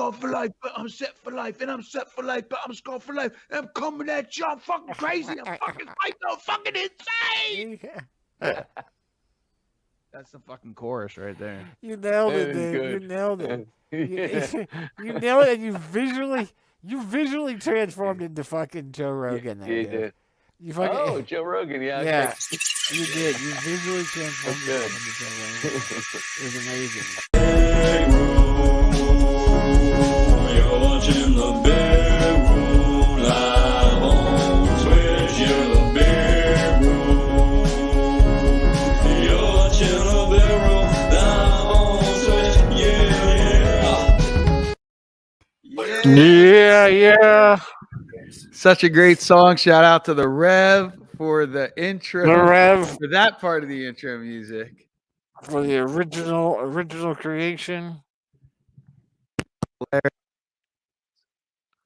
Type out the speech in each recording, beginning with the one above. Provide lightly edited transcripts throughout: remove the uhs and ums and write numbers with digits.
scarred for life, but I'm set for life, and I'm set for life, but I'm scarred for life, and I'm coming at you. I'm fucking crazy. I'm fucking psycho, fucking insane. That's the fucking chorus right there. You nailed That it, is dude. You good. nailed it. Yeah. You nailed it, and you visually transformed into fucking Joe Yeah, Rogan there, you dude. did. You fucking Oh, Joe Rogan. Yeah. yeah, Okay. you did. You visually transformed That's yourself into Joe Rogan. It was amazing. You're watching the Big Room live on Twitch. You're the Big Room. You're watching the Big Room live on Twitch. Yeah. Yeah. Such a great song. Shout out to the Rev for the intro. The Rev For that part of the intro music. for the original creation.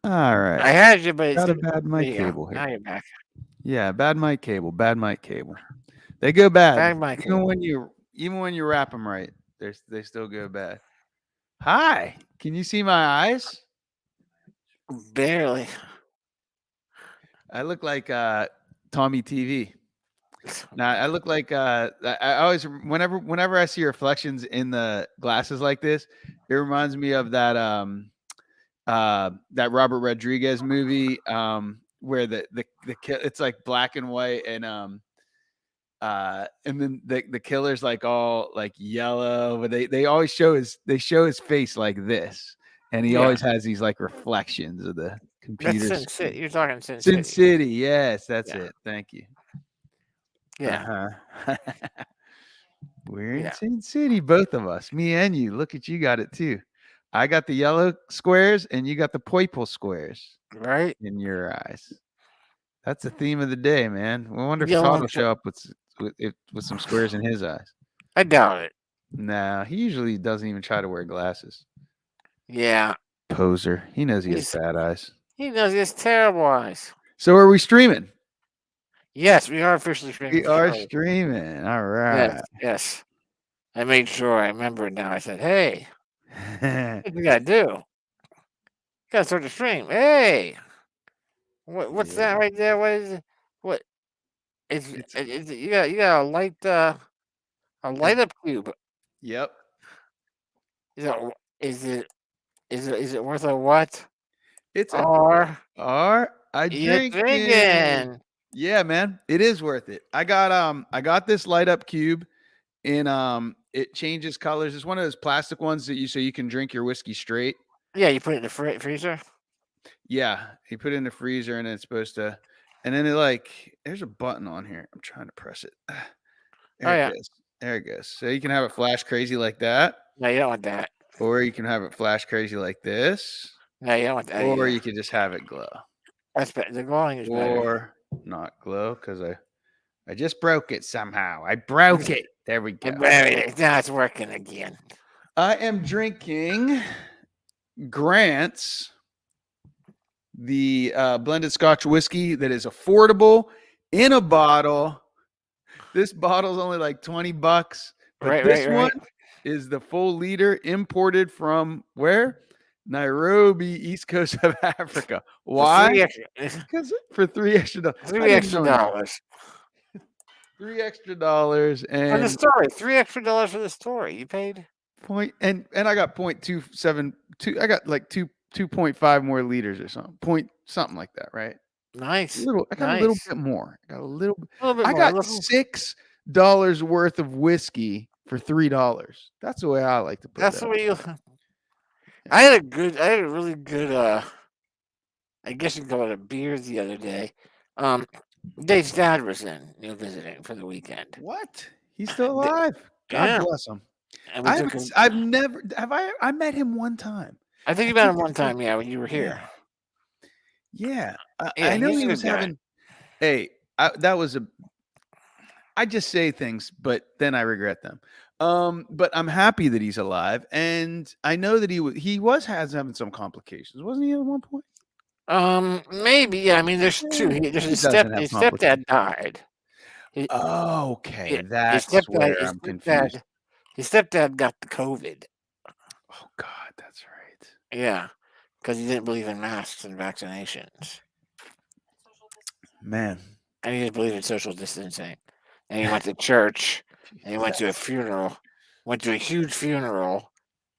All right. I had you, but it's Got a bad mic yeah, cable now here. you're back. Yeah, bad mic cable. Bad mic cable. They go bad. Bad mic even cable. when you wrap them right, they still go bad. Hi. Can you see my eyes? Barely. I look like Tommy TV. Now I look like I always whenever I see reflections in the glasses like this, it reminds me of that that Robert Rodriguez movie where the it's like black and white and then the killer's like all like yellow, but they always show his face like this, and he always has these like reflections of the computer. That's Sin City. You're talking Sin Sin City. City, yes, that's it. Thank you. Yeah. We're in Sin City, both of us, me and you. Look at you, got it too. I got the yellow squares, and you got the purple squares, right in your eyes. That's the theme of the day, man. We wonder if Yellow Todd will show up with some squares in his eyes. I doubt it. Nah, he usually doesn't even try to wear glasses. Yeah. Poser. He knows he has bad eyes. He knows he has terrible eyes. So are we streaming? Yes, we are officially streaming. We are streaming. All right. Yes. I made sure I remembered now. I said, hey, what you gotta do? You gotta start the stream. Hey. What's that right there? What is it? What is you got a light up cube. Yep. Is it worth a what? It's I drinking. Yeah, man, it is worth it. I got this light up cube in it changes colors. It's one of those plastic ones that you can drink your whiskey straight. Yeah, you put it in the freezer. Yeah, you put it in the freezer and it's supposed to, and then there's a button on here. I'm trying to press it. There it goes. There it goes. So you can have it flash crazy like that. No, you don't want that. Or you can have it flash crazy like this. No, you don't want that. Or you could just have it glow. That's better. The glowing is better. Or not glow because I just broke it somehow. I broke it. There we go. Now it's working again. I am drinking Grant's, the blended Scotch whiskey that is affordable in a bottle. This bottle's only like $20, but this one is the full liter, imported from where? Nairobi, east coast of Africa. Why? Because for $3 extra. $3 extra dollars. $3 extra dollars and for the story. $3 extra for the story. You paid and I got 0.272. I got like 2.5 more liters or something. Something like that, right? Nice. I got a little bit more. I got a little bit more. I got $6 worth of whiskey for $3. That's the way I like to put it. That's the way you. I had a really good. I guess you can call it a beer the other day. Dave's dad was in, visiting for the weekend. What? He's still alive. God bless him. I met him one time. I think you met him one time, when you were here. Yeah. I know he was having. Hey, I just say things, but then I regret them. But I'm happy that he's alive, and I know that he was having some complications, wasn't he, at one point? Maybe. Yeah. I mean, there's two. His stepdad died. Okay, that's where I'm confused. His stepdad got the COVID. Oh God, that's right. Yeah, because he didn't believe in masks and vaccinations, Man. and he didn't believe in social distancing. And he went to church, and he went to a funeral, went to a huge funeral,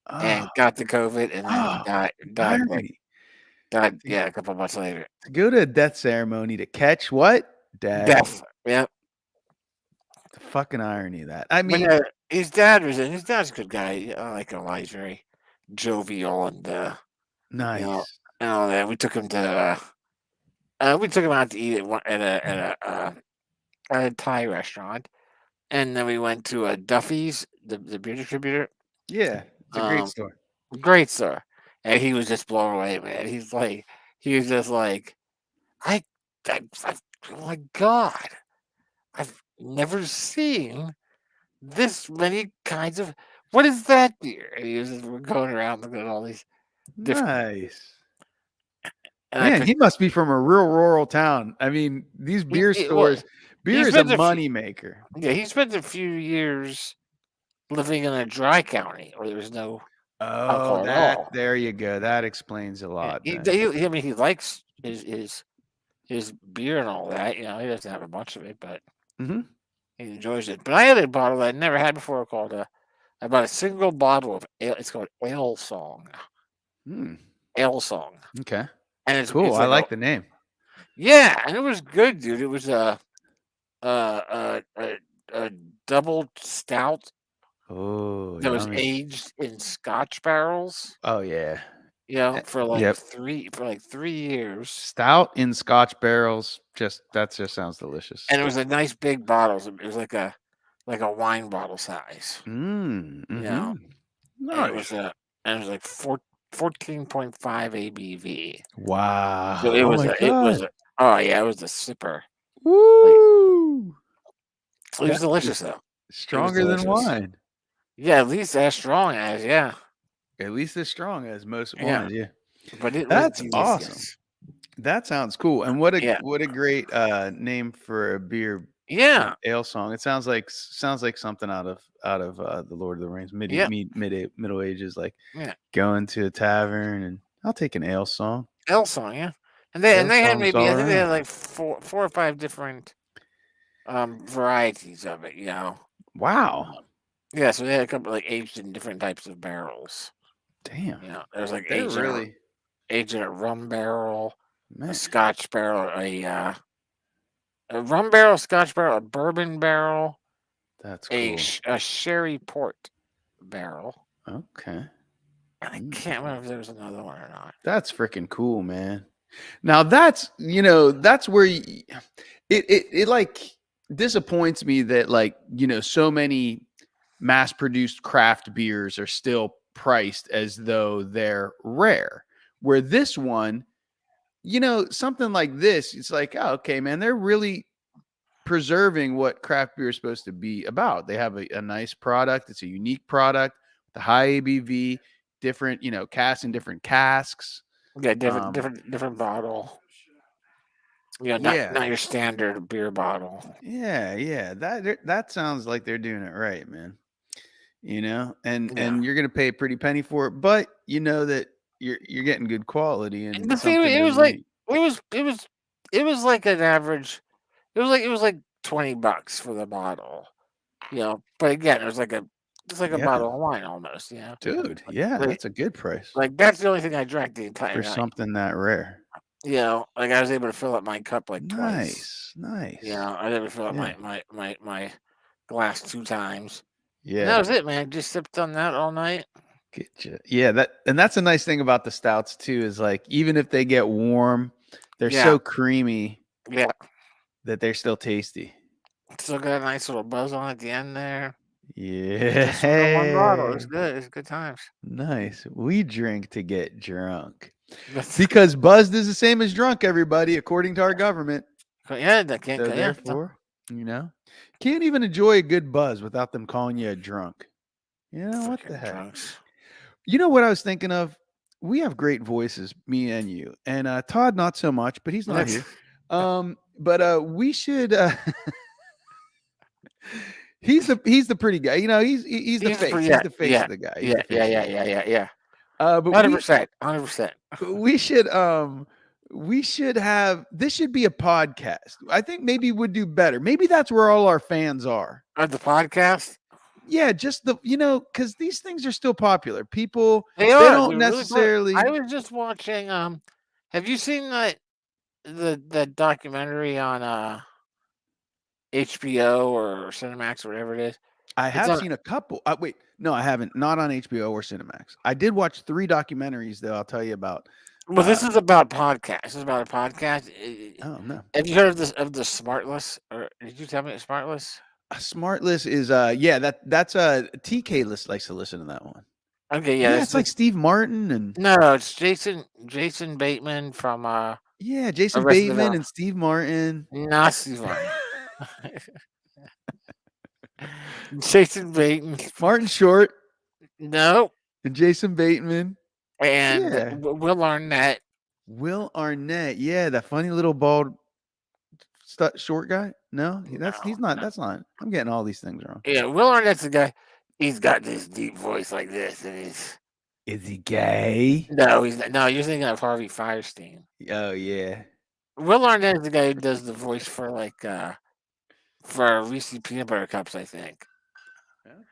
and Oh, got the COVID, and then he oh, died. the irony. Yeah, a couple months later. To go to a death ceremony to catch what? Death. Death. Yep. The fucking irony of that. I But mean, his dad's a good guy. I like him a lot. He's very jovial and nice. and all that. We took him out to eat at a Thai restaurant, and then we went to Duffy's, the beer distributor. Yeah, it's a great store. Great store, and he was just blown away, man. He was just like, oh my God, I've never seen this many kinds of. What is that beer? And he was just going around looking at all these different. Nice. And Man, he must be from a real rural town. I mean, these beer stores, beer is a money maker. Yeah, he spent a few years living in a dry county where there was no alcohol at all. There you go. That explains a lot. I mean, he likes his beer and all that. You know, he doesn't have a bunch of it, but he enjoys it. But I had a bottle that I never had before called I bought a single bottle of ale. It's called Ale Song. Ale Song. Okay. And it's cool. It's I like the name. Yeah, and it was good, dude. It was a double stout. Oh, that was aged in Scotch barrels. Oh yeah. You know, for like 3 years. Stout in Scotch barrels. That just sounds delicious. And it was a nice big bottle. It was like a wine bottle size. You know, nice. And it was like 14.5 ABV. Wow. So it was a sipper. Woo! It was delicious though. Stronger than wine. Yeah, at least as strong as At least as strong as most wines. Yeah. But that's awesome. That sounds cool. And what a great name for a beer. Yeah. Ale Song. It sounds like something out of the Lord of the Rings Middle Ages, like going to a tavern and I'll take an ale song. Ale Song, yeah. And they had maybe I think they had like four or five different varieties of it, you know. Wow. Yeah, so they had a couple like aged in different types of barrels. Damn. You know, there's like aged in a rum barrel, a Scotch barrel, a rum barrel, Scotch barrel, a bourbon barrel. That's cool. A sherry port barrel. Okay. I can't remember if there was another one or not. That's freaking cool, man. Now that's where it like disappoints me that like, so many mass-produced craft beers are still priced as though they're rare. Where this one, something like this, it's like, oh, okay, man, they're really preserving what craft beer is supposed to be about. They have a nice product. It's a unique product, the high ABV, different, casks and different casks. Yeah, different bottle. Yeah, not your standard beer bottle. Yeah. That sounds like they're doing it right, man. And you're gonna pay a pretty penny for it, but you know that you're getting good quality. And the thing, it was like an average. It was like $20 for the bottle, But again, it was like a bottle of wine almost, Dude, that's a good price. Like that's the only thing I drank the entire for night. Something that rare. Like I was able to fill up my cup like twice. Nice. I was able to fill up my glass 2 times. Yeah, and that was it, man. Just sipped on that all night. Get you. Yeah, that's a nice thing about the stouts too. Is like even if they get warm, they're so creamy. Yeah, that they're still tasty. Still got a nice little buzz on at the end there. Yeah, just one bottle. It's good. It's good times. Nice. We drink to get drunk because buzzed is the same as drunk. Everybody, according to our government. Yeah, that can't. So therefore, can't even enjoy a good buzz without them calling you a drunk. What the heck? Drunks. You know what I was thinking of? We have great voices, me and you, and Todd not so much, but he's not here. But we should. He's the pretty guy. He's the face. He's the face of the guy. Yeah. But 100%. 100%. we should have this should be a podcast. I think maybe we'd do better. Maybe that's where all our fans are. Of the podcast? Yeah, just because these things are still popular. People They don't They're necessarily. I was just watching. Have you seen the documentary on HBO or Cinemax or whatever it is? I It's have on. seen a couple. Wait, no, I haven't. Not on HBO or Cinemax. I did watch 3 documentaries though. I'll tell you about. Well, this is about podcast. This is about a podcast. Oh no, Have you heard of this the Smartless? Or did you tell me Smartless? Smartless is that's TK likes to listen to that one. Okay, Yeah, yeah, it's like Steve Martin and no, it's Jason Bateman from yeah, Jason Arrested Bateman Development. and Steve Martin. Not Steve Martin. Jason Bateman. Martin Short No, and Jason Bateman. and Yeah. Will Arnett. Will Arnett. Yeah, that funny little bald short guy. No, he's not. No. That's not. I'm getting all these things wrong. Yeah, Will Arnett's the guy. He's got this deep voice like this, and he's Is he gay? no, he's not. No, you're thinking of Harvey Firestein. Oh yeah. Will Arnett's the guy who does the voice for for Reese's Peanut Butter Cups, I think.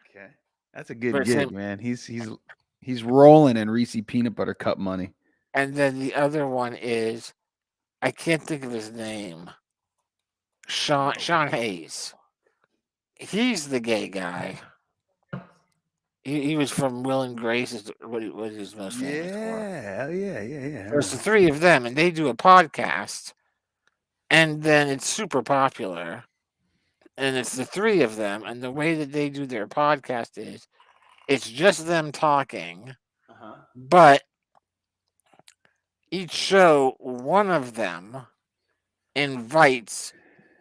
Okay, that's a good But gig, same- man. He's rolling in Reese peanut butter cup money. And then the other one is, I can't think of his name. Sean Hayes. He's the gay guy. He was from Will and Grace, is what he was most famous for. Yeah, yeah. There's the 3 of them, and they do a podcast, and then it's super popular. And it's the 3 of them, and the way that they do their podcast is, it's just them talking, but each show, one of them invites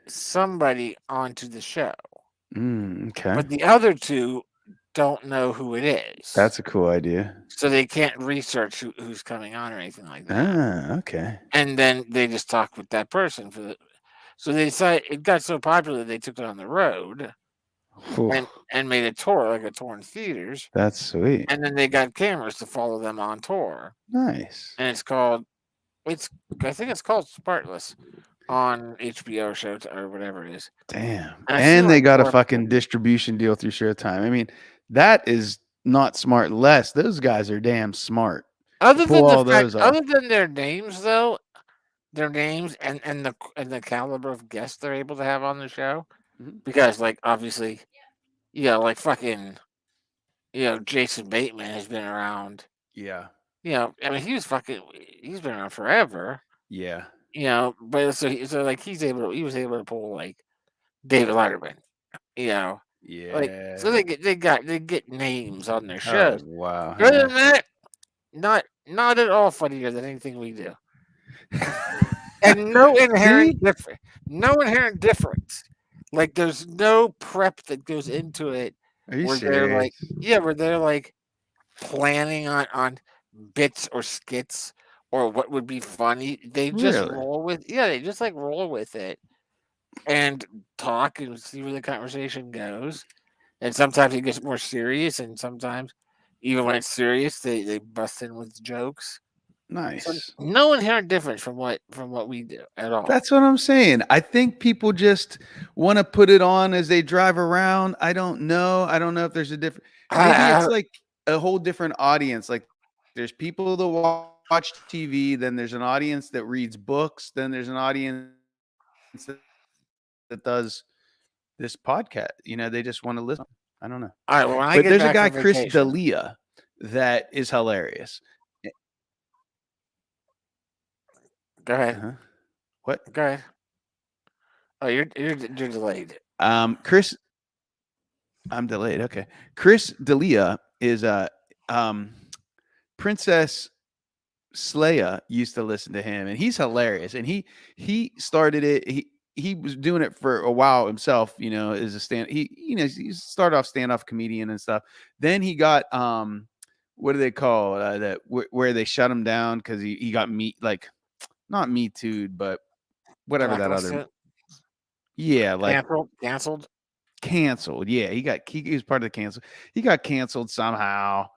somebody onto the show, Okay, but the other 2 don't know who it is. that's a cool idea. So they can't research who's coming on or anything like that. Okay. And then they just talk with that person so they decided it got so popular they took it on the road and made a tour, like a tour in theaters. That's sweet. And then they got cameras to follow them on tour. Nice. And I think it's called Spartless on HBO show or whatever it is. Damn. And I And feel they like got a more fucking people- distribution deal through Showtime. I mean, that is not smart less. Those guys are damn smart. Other pull than all the fact, those off. other than their names though, their names and the caliber of guests they're able to have on the show, Mhm. because like obviously, like fucking, Jason Bateman has been around. Yeah. I mean he's been around forever. Yeah. But so he was able to pull like David Letterman. Yeah. Like so they get names on their Oh, shows. wow. Other than that, not at all funnier than anything we do. And no inherent difference. Like there's no prep that goes into it. Are you Where they're like, serious? where they're like planning on bits or skits or what would be funny. They just Really? they just like roll with it and talk and see where the conversation goes. And sometimes it gets more serious, and sometimes even when it's serious, they bust in with jokes. So Nice. no inherent difference from what we do at all. That's what I'm saying. I think people just want to put it on as they drive around. I don't know. I don't know if there's a different. Maybe it's like a whole different audience. Like there's people that watch TV, then there's an audience that reads books, then there's an audience that does this podcast. They just want to listen. I don't know. All right. Well, when I But get there's a back guy, from Chris vacation- D'Elia, that is hilarious. Go ahead. Uh-huh. What? Go ahead. Oh, you're delayed. Chris, I'm delayed. Okay. Chris D'Elia is Princess Slaya used to listen to him, and he's hilarious. And he started it. He was doing it for a while himself, as a he started off stand-up comedian and stuff. Then he got what do they call that where they shut him down because he got not Me Too'd, but whatever that other. Blacklisted? Yeah, like Canceled. canceled. Yeah, he was part of the cancel. He got canceled somehow.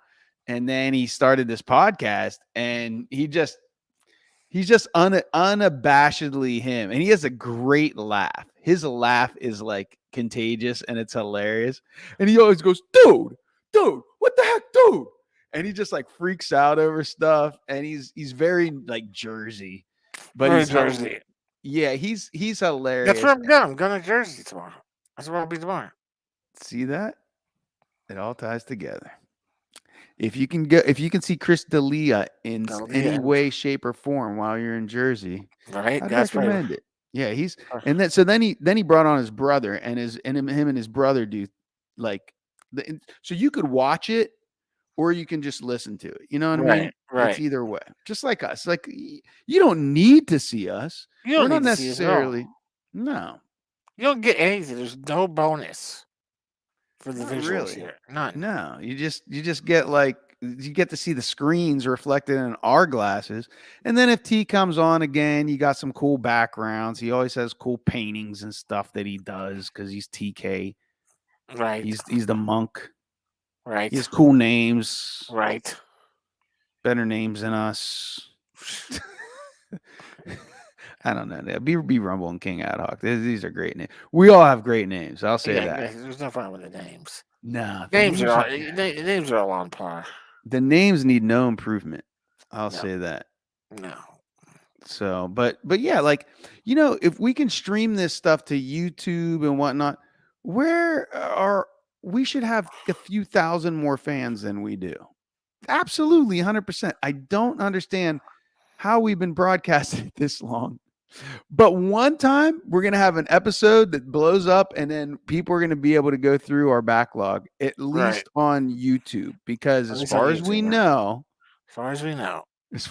and then he started this podcast, and he's just unabashedly him, and he has a great laugh. His laugh is like contagious, and it's hilarious. And he always goes, dude, what the heck, dude? And he just like freaks out over stuff, and he's very like Jersey, but Very he's Jersey. Yeah, he's hilarious. That's where I'm going. I'm going to Jersey tomorrow. That's where I'll be tomorrow. See that? It all ties together. If you can see Chris D'Elia in any way, shape, or form while you're in Jersey, right? I'd That's recommend it. Yeah, then he brought on his brother, and him and his brother do like so you could watch it or you can just listen to it. You know what I mean? Right. It's either way. Just like us. Like you don't need to see us. You don't We're need not to see us at all. necessarily. No. You don't get anything. There's no bonus for the Not visuals really. here. None. No, you just get like you get to see the screens reflected in our glasses. And then if T comes on again, you got some cool backgrounds. He always has cool paintings and stuff that he does because he's TK. Right. He's the monk. Right. He has cool names. Right. Better names than us. I don't know. Be Rumble and King Ad Hoc. These are great names. We all have great names. I'll say that. There's no problem with the names. No, names are all on par. The names need no improvement. I'll say that. No. So, but yeah, like, if we can stream this stuff to YouTube and whatnot, we should have a few thousand more fans than we do. Absolutely, 100%. I don't understand how we've been broadcasting this long. But one time we're going to have an episode that blows up, and then people are going to be able to go through our backlog, at least on YouTube, because as far as we know, it's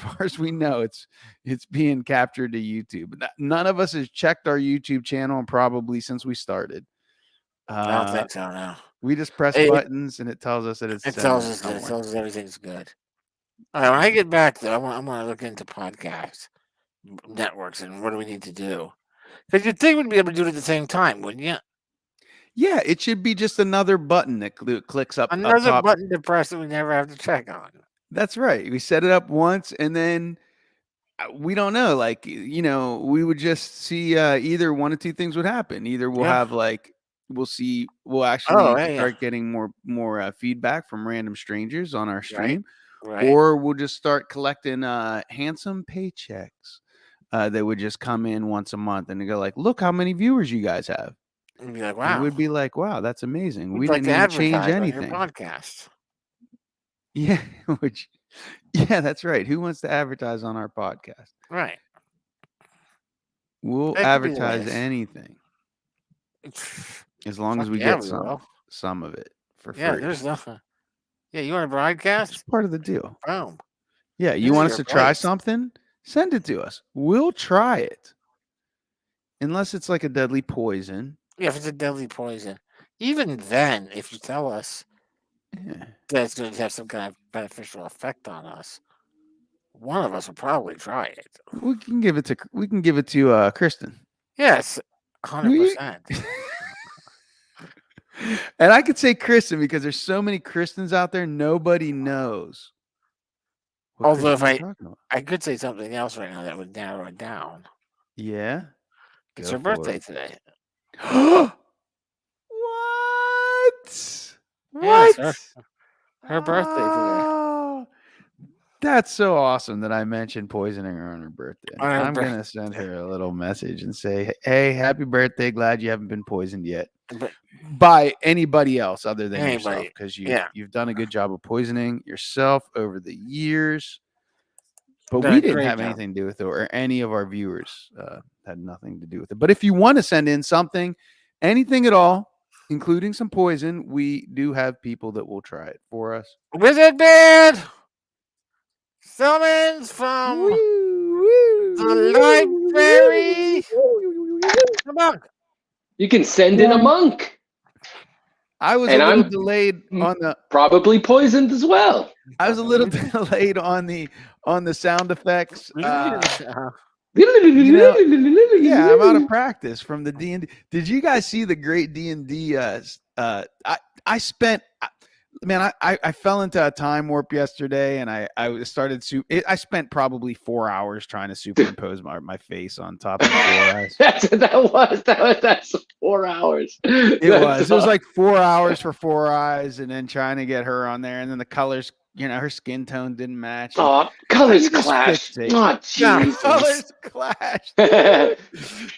being captured to YouTube. None of us has checked our YouTube channel probably since we started. I don't think so, no. We just press buttons and it tells us that it tells us everything's good. All right, when I get back though, I want to look into podcasts networks and what do we need to do? Because you'd think we'd be able to do it at the same time, wouldn't you? Yeah, it should be just another button that clicks up. Another button to press that we never have to check on. That's right. We set it up once, and then we don't know. Like, we would just see either one or two things would happen. Either we'll have we'll actually start getting more feedback from random strangers on our stream, or we'll just start collecting handsome paychecks. That would just come in once a month and they go like, look how many viewers you guys have. And be like, wow. It would be like, wow, that's amazing. We'd we like didn't even change anything. On your podcast. Yeah, yeah, that's right. Who wants to advertise on our podcast? Right. We'll advertise anything. As long as we get some of it for free. Yeah, there's nothing. Yeah, you want to broadcast? It's part of the deal. Boom. Yeah, you want us to try something? Send it to us. We'll try it. Unless it's like a deadly poison. Yeah, if it's a deadly poison. Even then, if you tell us that it's going to have some kind of beneficial effect on us, one of us will probably try it. We can give it to Kristen. Yes, 100%. And I could say Kristen because there's so many Kristens out there, nobody knows. Although if I could say something else right now that would narrow it down. Yeah. It's her birthday today. What? Yes, her birthday today. That's so awesome that I mentioned poisoning her on her birthday. I'm going to send her a little message and say, hey, happy birthday. Glad you haven't been poisoned yet by anybody else other than yourself, because you've done a good job of poisoning yourself over the years. But we didn't have anything to do with it, or any of our viewers had nothing to do with it. But if you want to send in something, anything at all, including some poison, we do have people that will try it for us. Wizard Band! Summons from the library. Come on. You can send in a monk. I was a little delayed on the probably poisoned as well. I was a little delayed on the sound effects. Yeah, I'm out of practice from the D&D. Did you guys see the great D&D? I spent man, I fell into a time warp yesterday, and I started I spent probably 4 hours trying to superimpose my face on top of 4 eyes. That's 4 hours. It was like 4 hours for 4 eyes, and then trying to get her on there, and then the colors, her skin tone didn't match. Oh, colors you just clash. fixate. Oh, Jesus. Colors clash.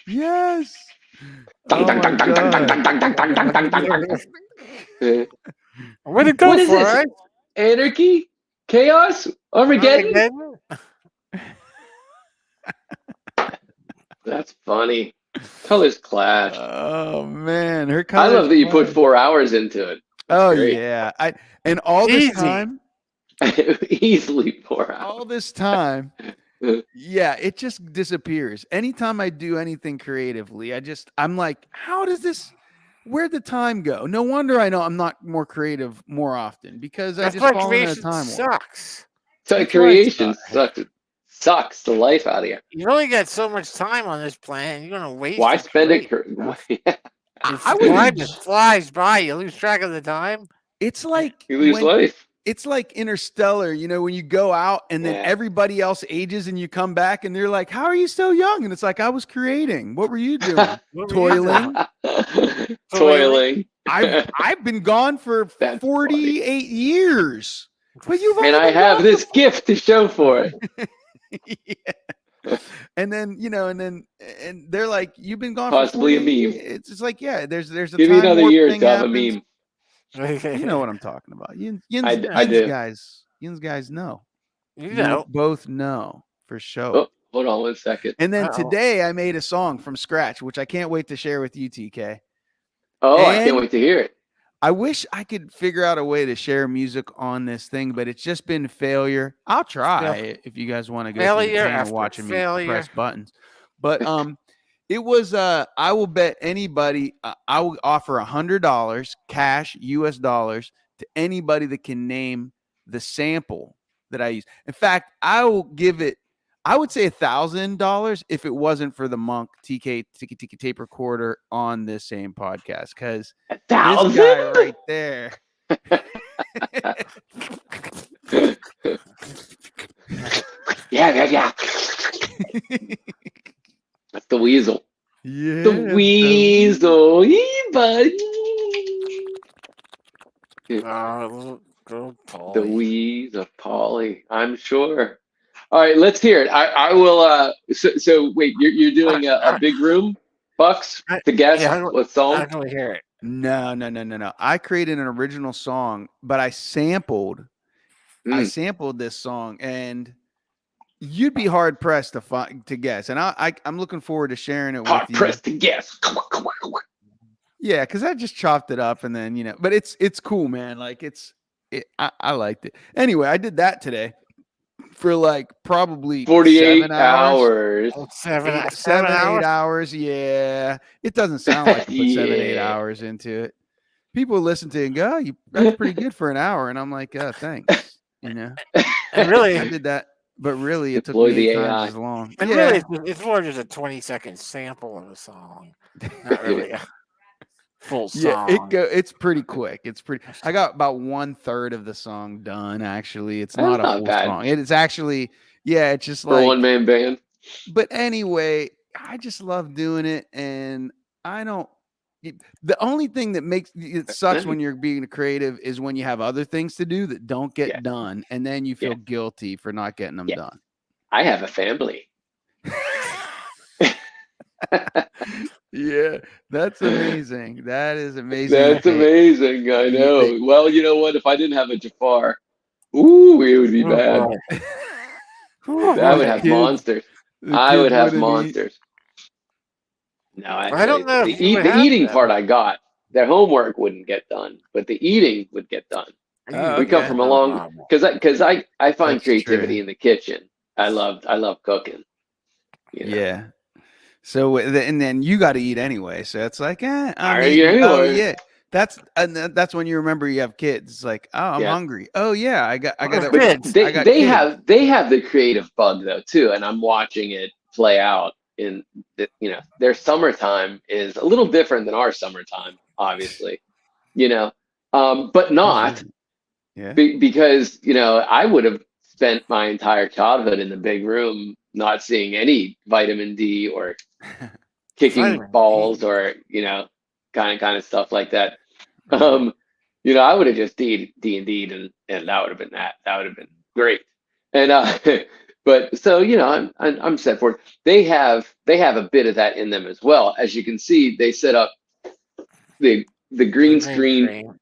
Yes. Dun, Oh dun, my dun, dun, dun, dun, God. dun, dun, dun, dun, dun, dun, dun. Where'd it go What is for? this? Anarchy? Chaos? Armageddon? That's funny. Colors clash. Oh man, her I colors. love that you put clash. 4 hours into it. Oh great. yeah, and all this Easy. time, Easily 4 hours. all this time, yeah, it just disappears. Anytime I do anything creatively, I'm like, where'd the time go? No wonder I know I'm not more creative more often, because I That's just why fall into a creation time warp. sucks. So That's why it creation sucks the life out of you. You only got so much time on this planet. You're gonna waste. Why it spend it? Yeah. I would Time just flies by. You lose track of the time. It's like You lose life. It's like Interstellar, when you go out and then Yeah. everybody else ages and you come back and they're like, "How are you so young?" And it's like, "I was creating. What were you doing?" What were you doing? Toiling. Toiling. I've been gone for That's 48 years. But you've And only I been have gone this gift to show for it. Yeah. And then and they're like, "You've been gone Possibly for a 48 meme. years." It's just like, yeah, there's a Give me time another warp year thing to have a happens. meme. You know what I'm talking about. Yins I do. guys know. You know. Both know for sure. Oh, hold on 1 second. And then Uh-oh. today I made a song from scratch, which I can't wait to share with you, TK. Oh, I can't And wait to hear it. I wish I could figure out a way to share music on this thing, but it's just been failure. I'll try if you guys want to go through the Failure pain of after watching failure. me press buttons. But it was I will bet anybody I will offer $100 cash US dollars to anybody that can name the sample that I use. In fact, I will give it, I would say $1,000 if it wasn't for the Monk TK Tiki tape recorder on this same podcast, because this guy 1,000? right there. Yeah. That's the weasel. Yeah, The weasel. Yee, buddy. Go, The Polly. weasel, Polly. I'm sure. All right, let's hear it. I will. So wait, you're doing a big room, Bucks, to guess what song? How can we hear it? No. I created an original song, but I sampled this song, and you'd be hard pressed to guess. And I'm looking forward to sharing it with you. Hard pressed to guess. Yeah, because I just chopped it up, and then but it's cool, man. Like I liked it. Anyway, I did that today for like probably 48 7 hours. hours. 7 8 hours. Yeah, it doesn't sound like you put 7, 8 Yeah. hours into it. People listen to it and go, "Oh, that's pretty good for an hour," and I'm like, "Thanks." And I really, did that, but really, it took Deploy me the 8 AI. times as long. and really, it's more just a 20-second sample of a song, not really a full song. Yeah, it's pretty quick. I got about 1/3 of the song done. Actually, it's not a not full bad. song. It's actually, it's just For a like one-man band. But anyway, I just love doing it, and I don't. The only thing that makes it sucks when you're being creative is when you have other things to do that don't get done, and then you feel guilty for not getting them done. I have a family. Yeah, that's amazing. That is amazing. That's amazing. I know. Well, you know what? If I didn't have a Jafar, ooh, it would be bad. I would have monsters. I would have monsters. No, I don't know. The eating part I got. Their homework wouldn't get done, but the eating would get done. We come from a long because I find That's creativity true. in the kitchen. I love cooking. Yeah. So and then you got to eat anyway. So it's like, I'm eat eating. Oh anyway. yeah. That's when you remember you have kids. It's like, oh, I'm hungry. Oh yeah, I got that. Kids. They have the creative bug though too, and I'm watching it play out in their summertime is a little different than our summertime, obviously, but not Yeah. Because, I would have spent my entire childhood in the big room not seeing any vitamin D or kicking Vitamin balls D. or, kind of stuff like that. Right. I would have just D&D'd and that would have been that. That would have been great. And but so, I'm set for it. They have a bit of that in them as well. As you can see, they set up the green screen.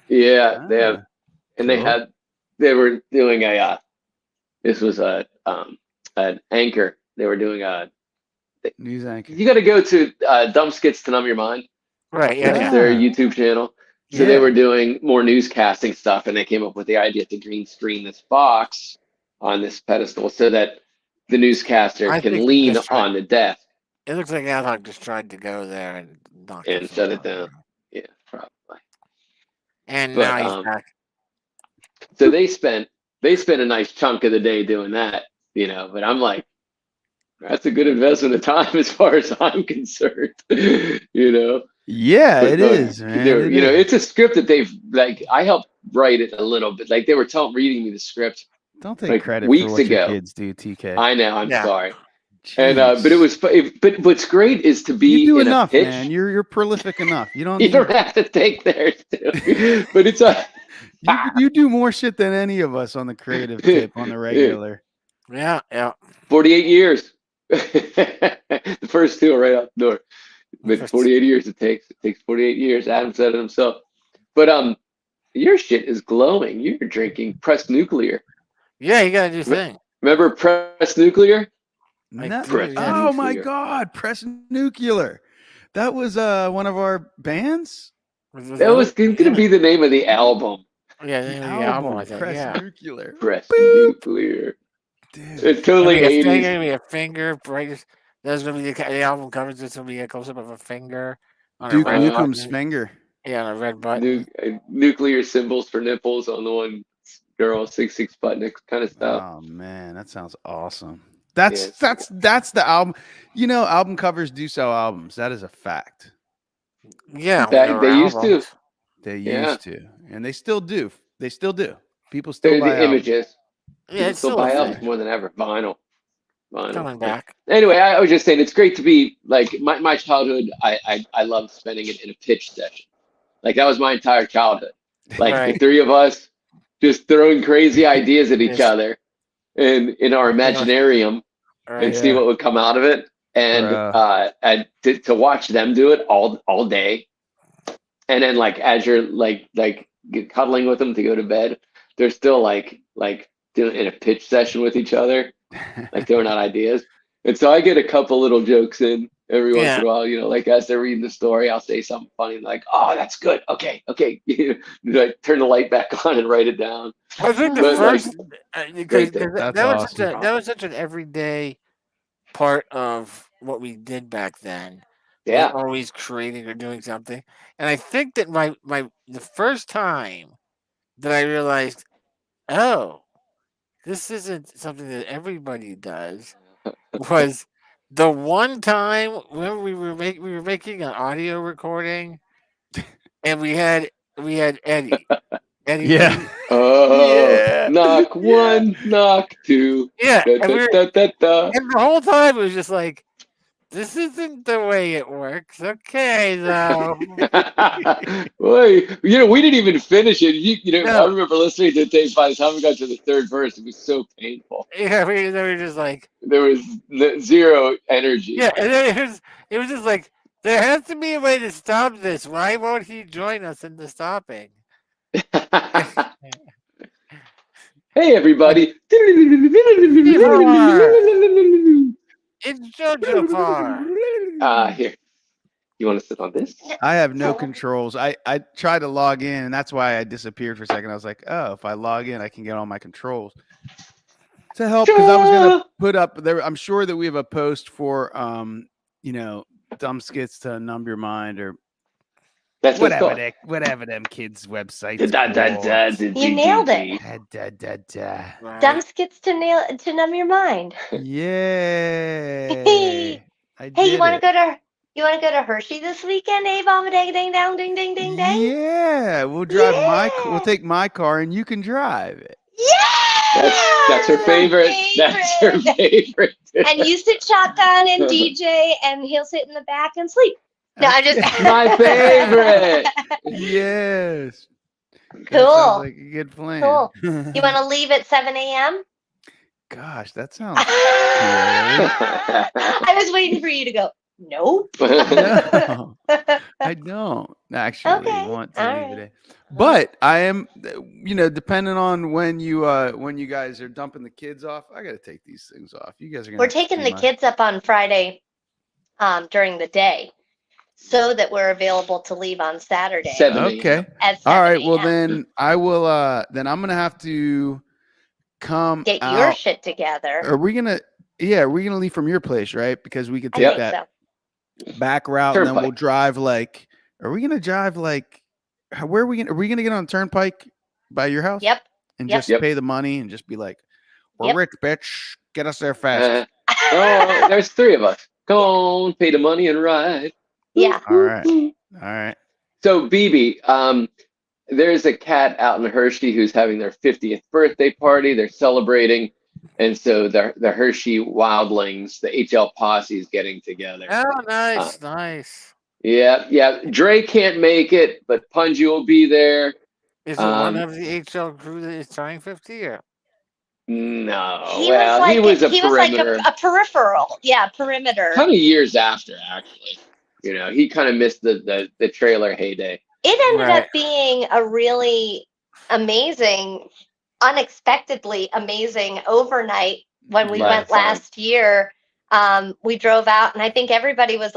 Yeah, they have, and cool. they were doing this was an anchor. They were doing News anchor. you got to go to Dumb Skits to Numb Your Mind. Right. Which is their YouTube channel. So they were doing more newscasting stuff, and they came up with the idea to green screen this box on this pedestal so that the newscaster can lean on the desk. It looks like Alhog just tried to go there and knock and shut it down. Yeah, probably. And now he's back. So they spent a nice chunk of the day doing that, But I'm like, that's a good investment of time as far as I'm concerned, Yeah, it is, man. It's a script that they've I helped write it a little bit. Like they were reading me the script. Don't take credit weeks for what ago. Your kids do, TK. I know. I'm sorry. Jeez. And but it was. But what's great is to be you do in enough, a pitch. Man. You're prolific enough. You don't. You don't have to take theirs too. But it's a. You do more shit than any of us on the creative tip on the regular. Yeah. 48 years. The first two are right out the door. But 48 years it takes. It takes 48 years. Adam said it himself. But your shit is glowing. You're drinking pressed nuclear. Yeah, you gotta do thing. Remember pressed nuclear? Oh my God, Press Nuclear. That was one of our bands. That was going to be the name of the album. Yeah, the album. I think. Press Nuclear. Press Nuclear. Dude. It's totally 80s. It's gonna be a finger. Right? There's gonna be the album covers. It's gonna be a close up of a finger. On Duke a red Nukem's button. finger. Yeah, on a red button. Nuclear symbols for nipples on the one girl, 6 button kind of stuff. Oh man, that sounds awesome. That's the album. Album covers do sell albums. That is a fact. Yeah, they used to. They used to, and they still do. They still do. People still buy the images. Yeah, it's still buy albums more than ever. Vinyl. Coming back. Anyway, I was just saying it's great to be like my childhood. I loved spending it in a pitch session. Like that was my entire childhood. Like the three of us just throwing crazy ideas at each other and in our imaginarium and see what would come out of it. And to watch them do it all day. And then as you're cuddling with them to go to bed, they're still like doing in a pitch session with each other, throwing out ideas. And so I get a couple little jokes in every once in a while, as they're reading the story, I'll say something funny oh, that's good. Okay. Turn the light back on and write it down. I think the first that was such an everyday part of what we did back then. Yeah, always creating or doing something. And I think that the first time that I realized, oh, this isn't something that everybody does, was the one time when we were making an audio recording, and we had Eddie. Yeah. Knock one, knock two. Yeah. And the whole time it was just like, this isn't the way it works. Okay, though. Well, we didn't even finish it. I remember listening to the tape. By the time we got to the third verse, it was so painful. Yeah, we were just like, there was zero energy. Yeah, and then it was just like, there has to be a way to stop this. Why won't he join us in the stopping? Hey, everybody. It's JoJo Par. Here. You want to sit on this? I have no controls. I tried to log in, and that's why I disappeared for a second. I was like, oh, if I log in, I can get all my controls. To help, because I was going to put up there. I'm sure that we have a post for, Dumb Skits to Numb Your Mind or that's whatever them kids' websites. You nailed it. Dumb Skits to Numb Your Mind. Yeah. Hey, you want to You want to go to Hershey this weekend, eh? Bomba ding ding dong ding ding ding ding. Yeah, we'll drive we'll take my car and you can drive it. Yeah, that's her favorite. That's her favorite. And you sit shotgun and DJ, and he'll sit in the back and sleep. No, I'm just my favorite. Yes. That Cool. sounds like a good plan. Cool. You want to leave at 7 a.m.? Gosh, that sounds cool. I was waiting for you to go, nope. No, I don't actually want to leave today. But I am, depending on when you guys are dumping the kids off, I got to take these things off. You guys are gonna. We're taking the kids up on Friday during the day so that we're available to leave on Saturday. 7 Okay. At 7 All right. Well, a.m. then I will. Then I'm gonna have to come Get out. your shit together. Are we gonna? Yeah, we're gonna leave from your place, right? Because we could take that back route, and then we'll drive like. Are we gonna drive like? Where are we gonna? Are we gonna get on the turnpike by your house? Yep. And just pay the money and just be like, "We're rich, bitch. Get us there fast." There's 3 of us. Come on, pay the money and ride. Yeah. All right. So, BB, there's a cat out in Hershey who's having their 50th birthday party. They're celebrating. And so the Hershey Wildlings, the HL posse is getting together. Oh, nice. Yeah. Dre can't make it, but Punji will be there. Is it one of the HL crew that is turning 50? Or? No. He was like perimeter. a peripheral. Yeah, perimeter. Kind of years after, actually. He kind of missed the trailer heyday. It ended up being a really amazing, unexpectedly amazing overnight when we went last year. We drove out, and I think everybody was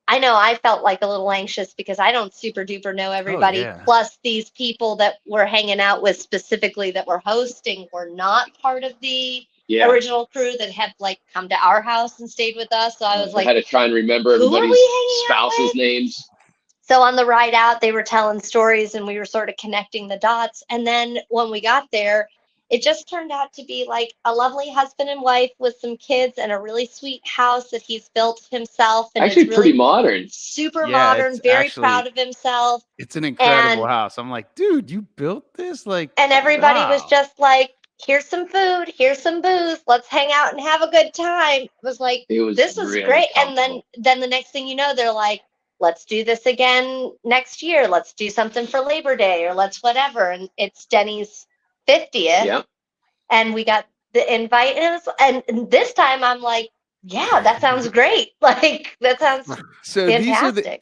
I felt like a little anxious because I don't super duper know everybody. Oh, yeah. Plus, these people that we're hanging out with specifically that we're hosting were not part of the original crew that had come to our house and stayed with us. So I was I had to try and remember everybody's spouses' names. So on the ride out, they were telling stories and we were sort of connecting the dots. And then when we got there, it just turned out to be like a lovely husband and wife with some kids and a really sweet house that he's built himself. And actually, really pretty modern. Super modern, very proud of himself. It's an incredible house. I'm like, dude, you built this? And everybody was just like, here's some food, here's some booze, let's hang out and have a good time. It was like, this is really great. Comfortable. And then the next thing you know, they're like, let's do this again next year. Let's do something for Labor Day or let's whatever. And it's Denny's 50th. Yep. And we got the invite. And this time I'm like, yeah, that sounds great. Like, that sounds fantastic.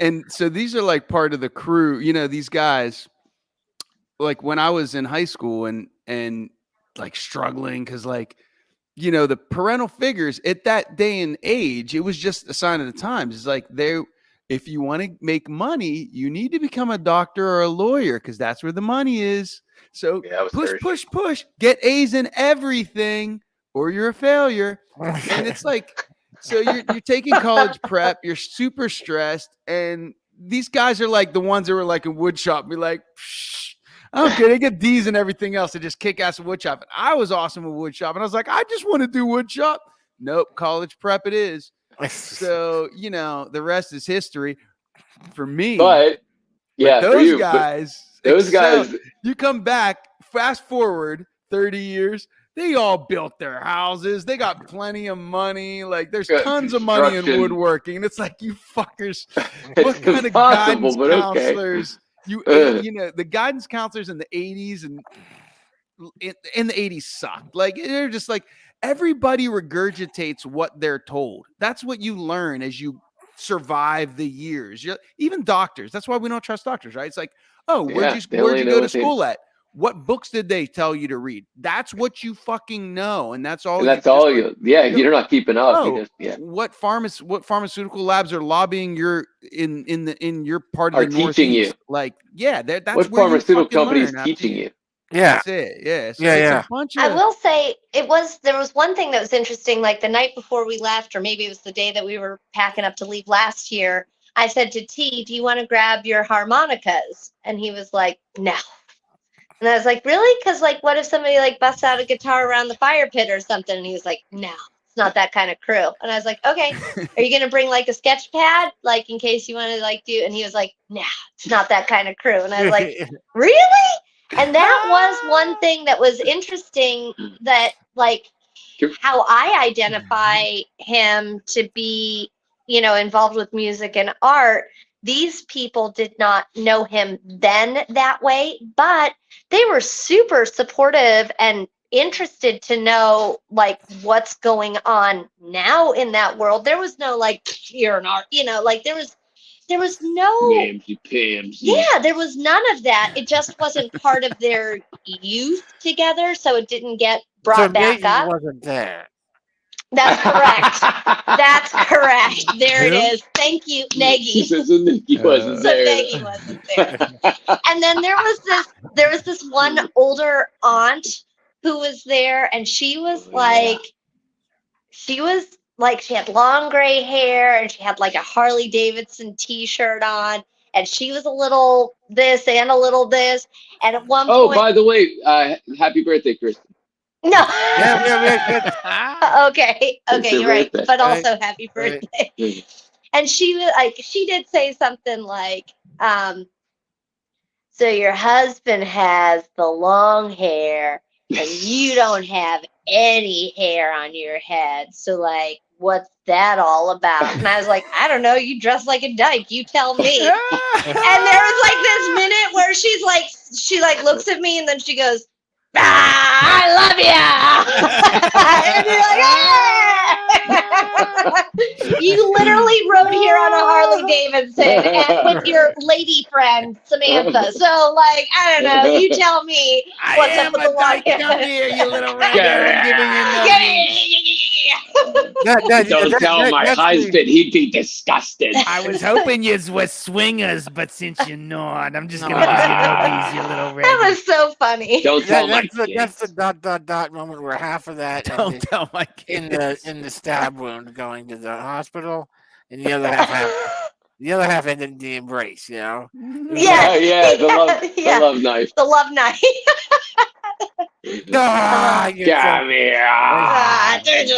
These are like part of the crew. These guys, like when I was in high school and like struggling because the parental figures at that day and age, it was just a sign of the times. It's like if you want to make money, you need to become a doctor or a lawyer because that's where the money is. So push, get A's in everything or you're a failure. And it's like, so you're taking college prep, you're super stressed. And these guys are like the ones that were like in wood shop, be like, I don't care. They get D's and everything else. They just kick ass at wood shop. And I was awesome at wood shop. And I was like, I just want to do wood shop. Nope. College prep it is. So, the rest is history for me. But those guys, you come back, fast forward 30 years, they all built their houses. They got plenty of money. Like there's tons of money in woodworking. And it's like, you fuckers, what kind of guidance counselors? The guidance counselors in the 80s and in the 80s sucked. Like they're just like, everybody regurgitates what they're told. That's what you learn as you survive the years. Even doctors. That's why we don't trust doctors, right? It's like, where'd you go to school at? What books did they tell you to read? That's what you fucking know, and that's all. You're not keepeping up. What pharmaceutical labs are lobbying your in your part of the Northeast? Teaching you? That's what where pharmaceutical companies teaching you. Yeah, that's it. Yeah, I will say there was one thing that was interesting. Like the night before we left, or maybe it was the day that we were packing up to leave last year. I said to T, "Do you want to grab your harmonicas?" And he was like, "No." And I was like, "Really? Because what if somebody busts out a guitar around the fire pit or something?" And he was like, "No." It's not that kind of crew. And I was like, okay, are you going to bring like a sketch pad? Like in case you want to like do, and he was like, nah, it's not that kind of crew. And I was like, really? And that was one thing that was interesting, that like how I identify him to be, involved with music and art. These people did not know him then that way, but they were super supportive and interested to know like what's going on now in that world. There was no like, you're an art, like there was no yeah, there was none of that. It just wasn't part of their youth together, so it didn't get brought back up. Wasn't there. That's correct. That's correct. There it is. Thank you, Nagy. So Nagy wasn't there. Nagy wasn't there. And then there was this one older aunt who was there, and she had long gray hair, and she had like a Harley Davidson t-shirt on, and she was a little this and a little this. And at one point, oh, by the way, happy birthday, Kristen. no. Yeah. Okay, you're right. But also happy birthday. And she was like, she did say something like, so your husband has the long hair and you don't have any hair on your head. So like, what's that all about? And I was like, I don't know. You dress like a dyke. You tell me. And there was like this minute where she looks at me and then she goes, I love you. And you're like, you literally rode here on a Harley Davidson and with your lady friend Samantha. So like, I don't know. You tell me what's up with the long hair. Come here, you little rabbit. Don't tell my husband; he'd be disgusted. I was hoping you were swingers, but since you're not, I'm just gonna give you nubbies, you little rabbit. That was so funny. Don't tell my That's the ... moment where half of that Don't tell my kids. in the stab wound going to the hospital, and the other half ended in the embrace. Yeah, the love knife. The love knife. Come here.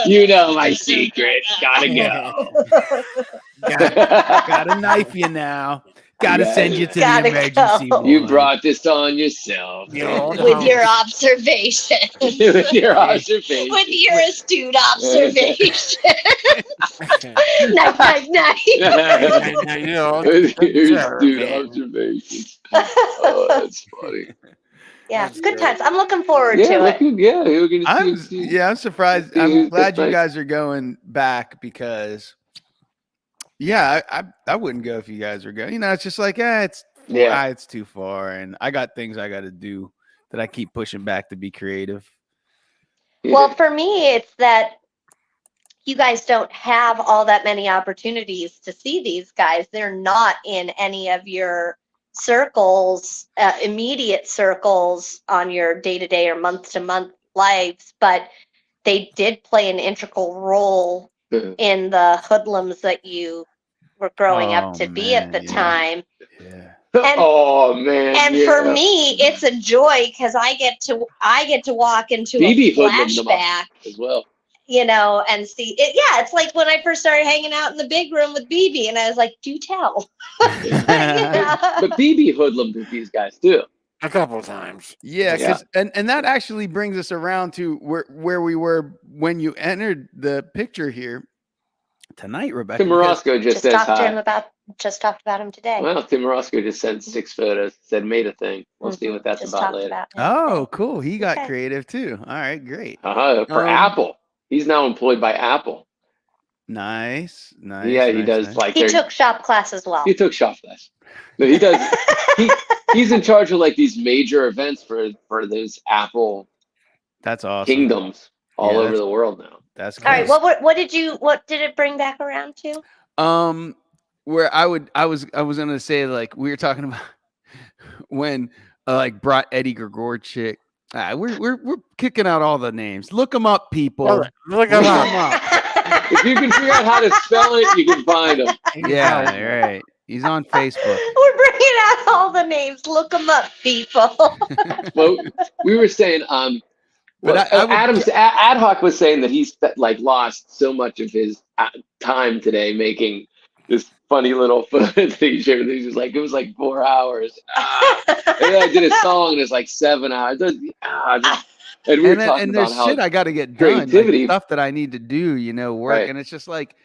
You know my secret. Gotta go. Gotta knife you now. Gotta send you to the emergency ward. You brought this on yourself. With your observation. With your observation. With your astute observation. Knife. With your astute observation. Oh, that's funny. Yeah, it's good times. I'm looking forward to it. I'm surprised. I'm glad you guys are going back because, I wouldn't go if you guys were going. It's just like, it's too far, and I got things I got to do that I keep pushing back to be creative. Well, for me, it's that you guys don't have all that many opportunities to see these guys. They're not in any of your circles, immediate circles on your day-to-day or month-to-month lives, but they did play an integral role in the hoodlums that you were growing up to be at the time. Yeah. And for me, it's a joy because I get to walk into a flashback as well. And see it. Yeah, it's like when I first started hanging out in the big room with BB, and I was like, "Do tell." But BB hoodlums with these guys too. A couple of times. Yeah. And that actually brings us around to where we were when you entered the picture here tonight, Rebecca. Tim Morosco just says hi. Just talked about him today. Well, Tim Morosco just sent 6 photos. Said made a thing. We'll see what that's about later. Oh, cool. He got creative too. All right, great. For Apple. He's now employed by Apple. Nice. Yeah, he does like. He took shop class as well. He took shop class. No, he does. He's in charge of like these major events for those Apple. That's awesome. Kingdoms all over the world now. That's all right. What did it bring back around to? Where I was gonna say, like, we were talking about when brought Eddie Gregorczyk. We're kicking out all the names. Look them up, people. Look them up. If you can figure out how to spell it, you can find him. Yeah, right. He's on Facebook. We're bringing out all the names. Look them up, people. Well, we were saying, But Well, Ad Hoc was saying that he's like lost so much of his time today making this funny little footage that he shared. He's just like, it was like 4 hours. And then I did a song and it's like 7 hours. And we were talking and about there's how shit I got to get done, creativity, like stuff that I need to do, work, right. and it's just like,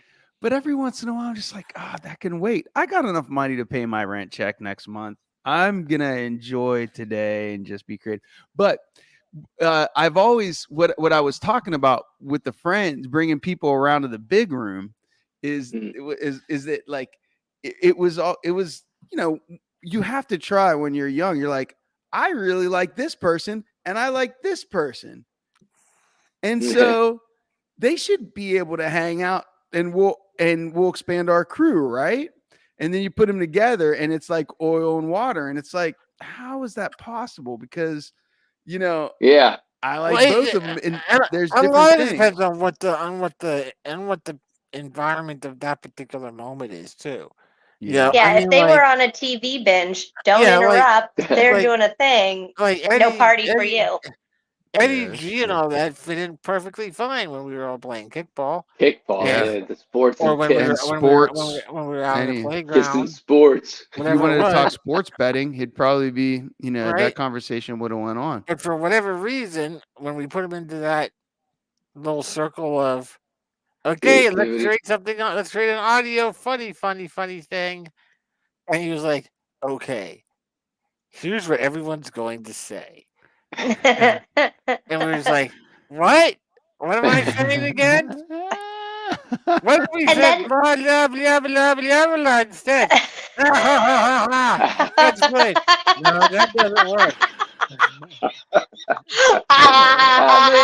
but every once in a while, I'm just like, that can wait. I got enough money to pay my rent check next month. I'm gonna enjoy today and just be creative. But I've always what I was talking about with the friends, bringing people around to the big room, is that like it was you have to try when you're young. You're like, I really like this person and I like this person. And so they should be able to hang out and we'll expand our crew, right? And then you put them together and it's like oil and water. And it's like, how is that possible? Because, yeah, I like both of them. And there's different lot of things. it depends on what the environment of that particular moment is too. Yeah, if they were on a TV binge, don't interrupt. They're doing a thing. Like no party for you. Eddie G and all that fit in perfectly fine when we were all playing kickball. Kickball, the sports or and when we were out on the playground. Kissing sports. If you wanted to talk sports betting, he'd probably be, that conversation would have went on. But for whatever reason, when we put him into that little circle of, okay, let's create something. Let's create an audio funny thing. And he was like, okay, here's what everyone's going to say. And we were just like, what? What am I saying again? What if we said blah, blah, blah, blah, blah, blah instead? That's good. No, that doesn't work.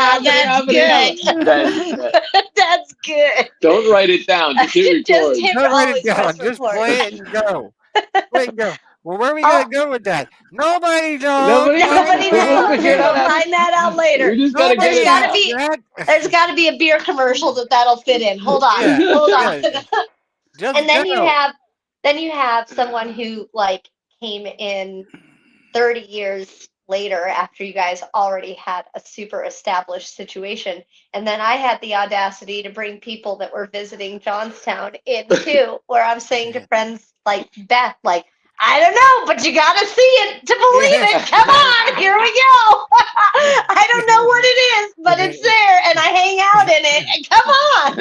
That's good. That's good. Don't write it down. Just hit record. Don't write it down. Just play it and go. Play and go. Well, where are we going to go with that? Nobody knows. Nobody knows. We'll find that out later. We just gotta there's got to be a beer commercial that'll fit in. Hold on. And then you have someone who like came in 30 years later after you guys already had a super established situation. And then I had the audacity to bring people that were visiting Johnstown in too, where I'm saying to friends like Beth, like, I don't know, but you got to see it to believe it. Come on, here we go. I don't know what it is, but it's there, and I hang out in it. Come on.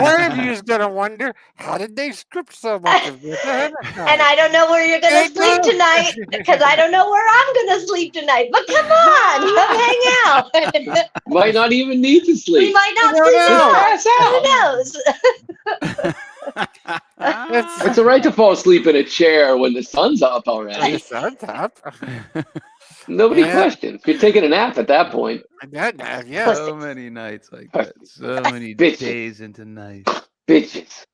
One of you is going to wonder, how did they script so much of this? And I don't know where you're going to sleep tonight, because I don't know where I'm going to sleep tonight. But come on, come hang out. Might not even need to sleep. We might not sleep. Who knows? It's all right to fall asleep in a chair when the sun's up already. The sun's up. Nobody questions. You're taking a nap at that point. Yeah. So many nights like that. So many days into nights. Bitches.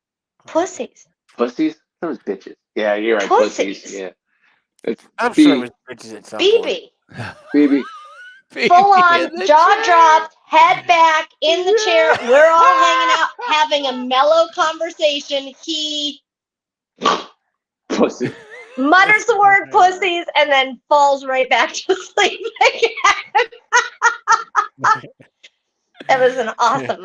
Pussies. Pussies? Those bitches. Yeah, you're right. Pussies. Yeah. I'm sure it was bitches at some point. BB. Full on, jaw dropped, head back, in the chair. We're all hanging out, having a mellow conversation. He Pussy. mutters the word pussies and then falls right back to sleep again. That was an awesome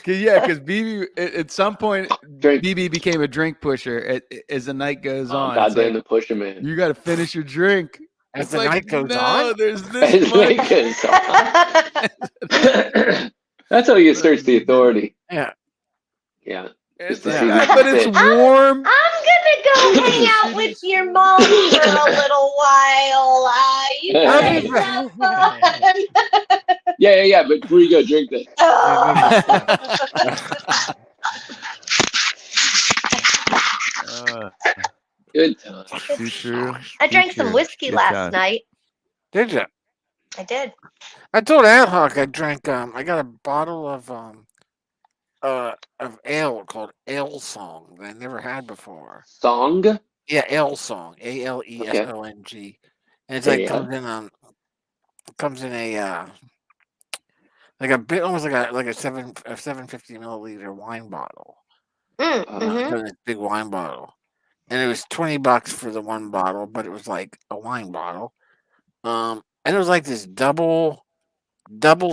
because BB at some point BB became a drink pusher as the night goes on. Goddamn the pusher, man! You got to finish your drink. As the night goes on, there's this much. That's how you search the authority. Yeah. But it's warm. I'm gonna go hang out with your mom for a little while. You guys have fun. Yeah. But before you go, drink this. Good time. Too true. I drank some whiskey last night. Did you? I did. I told Ad Hoc I drank. I got a bottle of ale called Ale Song that I never had before. Song? Yeah, Ale Song. ALESONG. And it's like comes in a like a bit almost like a 750 milliliter wine bottle. This big wine bottle. And it was $20 for the one bottle, but it was like a wine bottle. And it was like this double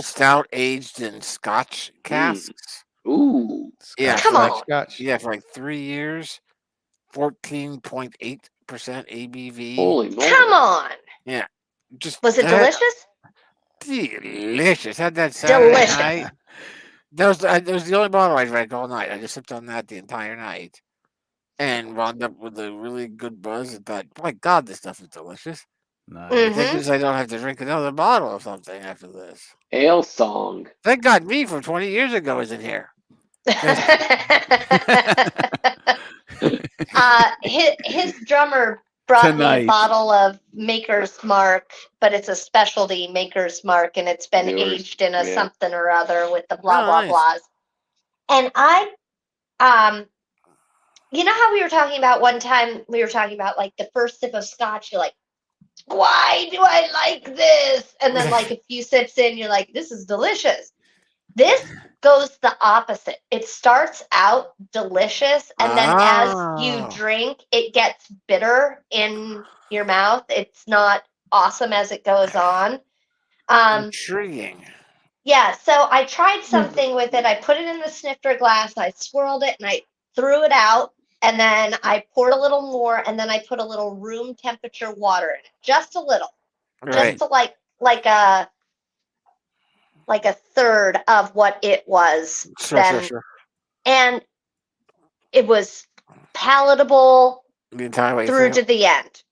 stout aged in Scotch casks. Ooh. Yeah, Come on. Scotch. Yeah, for like 3 years, 14.8% ABV. Holy moly. Come on. Yeah, just Was it delicious? Delicious. Had that Saturday Delicious. night. That was the only bottle I drank all night. I just sipped on that the entire night, and wound up with a really good buzz. And thought, my God, this stuff is delicious. Nice. Thank goodness I don't have to drink another bottle of something after this. Ale song. Thank God, me from 20 years ago is in here. His drummer brought me Tonight. a bottle of Maker's Mark, but it's a specialty Maker's Mark, and it's been aged in a something or other with the blah blah blahs. And I, you know how we were talking about one time? We were talking about like the first sip of scotch. You're like, why do I like this? And then like a few sips in, you're like, this is delicious. This goes the opposite. It starts out delicious, and then as you drink, it gets bitter in your mouth. It's not awesome as it goes on. Intriguing. Yeah, so I tried something with it. I put it in the snifter glass, I swirled it, and I threw it out, and then I poured a little more, and then I put a little room temperature water in it, just a little, just to like a third of what it was then. Sure. And it was palatable The entire way through to the end.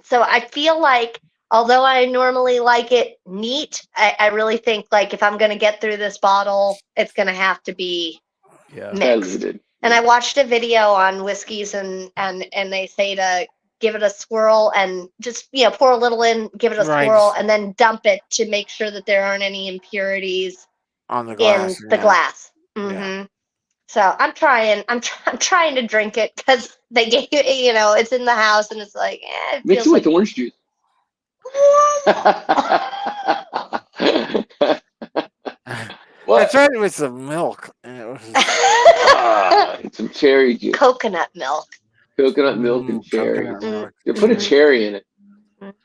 So I feel like, although I normally like it neat, I really think like if I'm going to get through this bottle, it's going to have to be mixed. And I watched a video on whiskeys, and they say to give it a swirl and just pour a little in, give it a swirl, and then dump it to make sure that there aren't any impurities on the glass, in the glass. Mm-hmm. So I'm trying to drink it because they gave it's in the house, and it's like it mix it with orange juice. I tried it with some milk, and it was some cherry juice, coconut milk and cherry. You put a cherry in it.